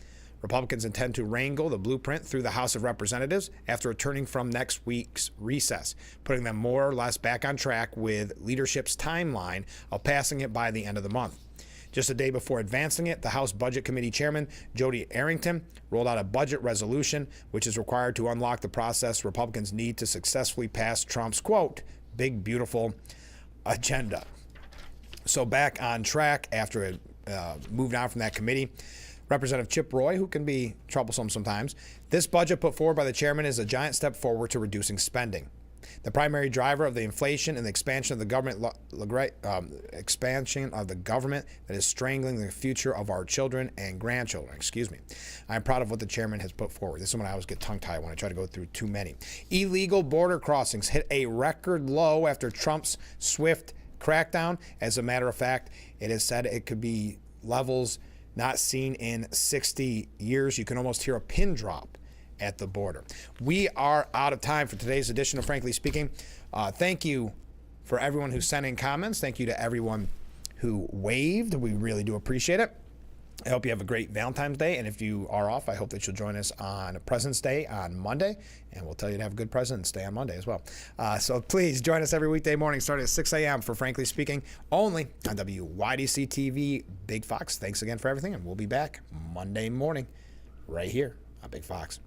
Republicans intend to wrangle the blueprint through the House of Representatives after returning from next week's recess, putting them more or less back on track with leadership's timeline of passing it by the end of the month. Just a day before advancing it, the House Budget Committee Chairman, Jody Arrington, rolled out a budget resolution, which is required to unlock the process Republicans need to successfully pass Trump's, quote, big, beautiful agenda. So back on track after it moved on from that committee. Representative Chip Roy, who can be troublesome sometimes, this budget put forward by the chairman is a giant step forward to reducing spending. The primary driver of the inflation and the expansion of the government, that is strangling the future of our children and grandchildren. I'm proud of what the chairman has put forward. This is when I always get tongue-tied when I try to go through too many. Illegal border crossings hit a record low after Trump's swift crackdown. As a matter of fact, it is said it could be levels not seen in 60 years. You can almost hear a pin drop at the border. We are out of time for today's edition of Frankly Speaking. Thank you for everyone who sent in comments. Thank you to everyone who waved. We really do appreciate it. I hope you have a great Valentine's Day. And if you are off, I hope that you'll join us on President's Day on Monday. And we'll tell you to have a good President's Day on Monday as well. So please join us every weekday morning starting at 6 a.m. for Frankly Speaking, only on WYDC TV, Big Fox. Thanks again for everything. And we'll be back Monday morning right here on Big Fox.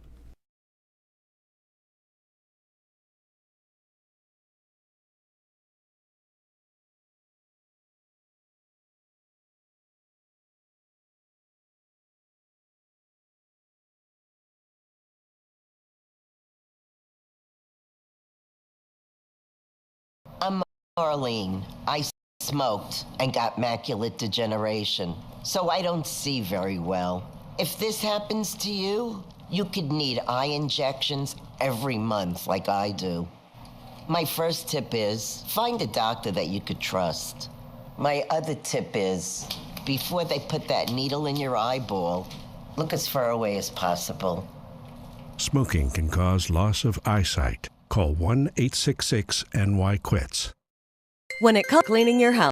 I'm Marlene. I smoked and got macular degeneration, so I don't see very well. If this happens to you, you could need eye injections every month like I do. My first tip is find a doctor that you could trust. My other tip is before they put that needle in your eyeball, look as far away as possible. Smoking can cause loss of eyesight. Call 1-866-NY-QUITS. When it comes to cleaning your house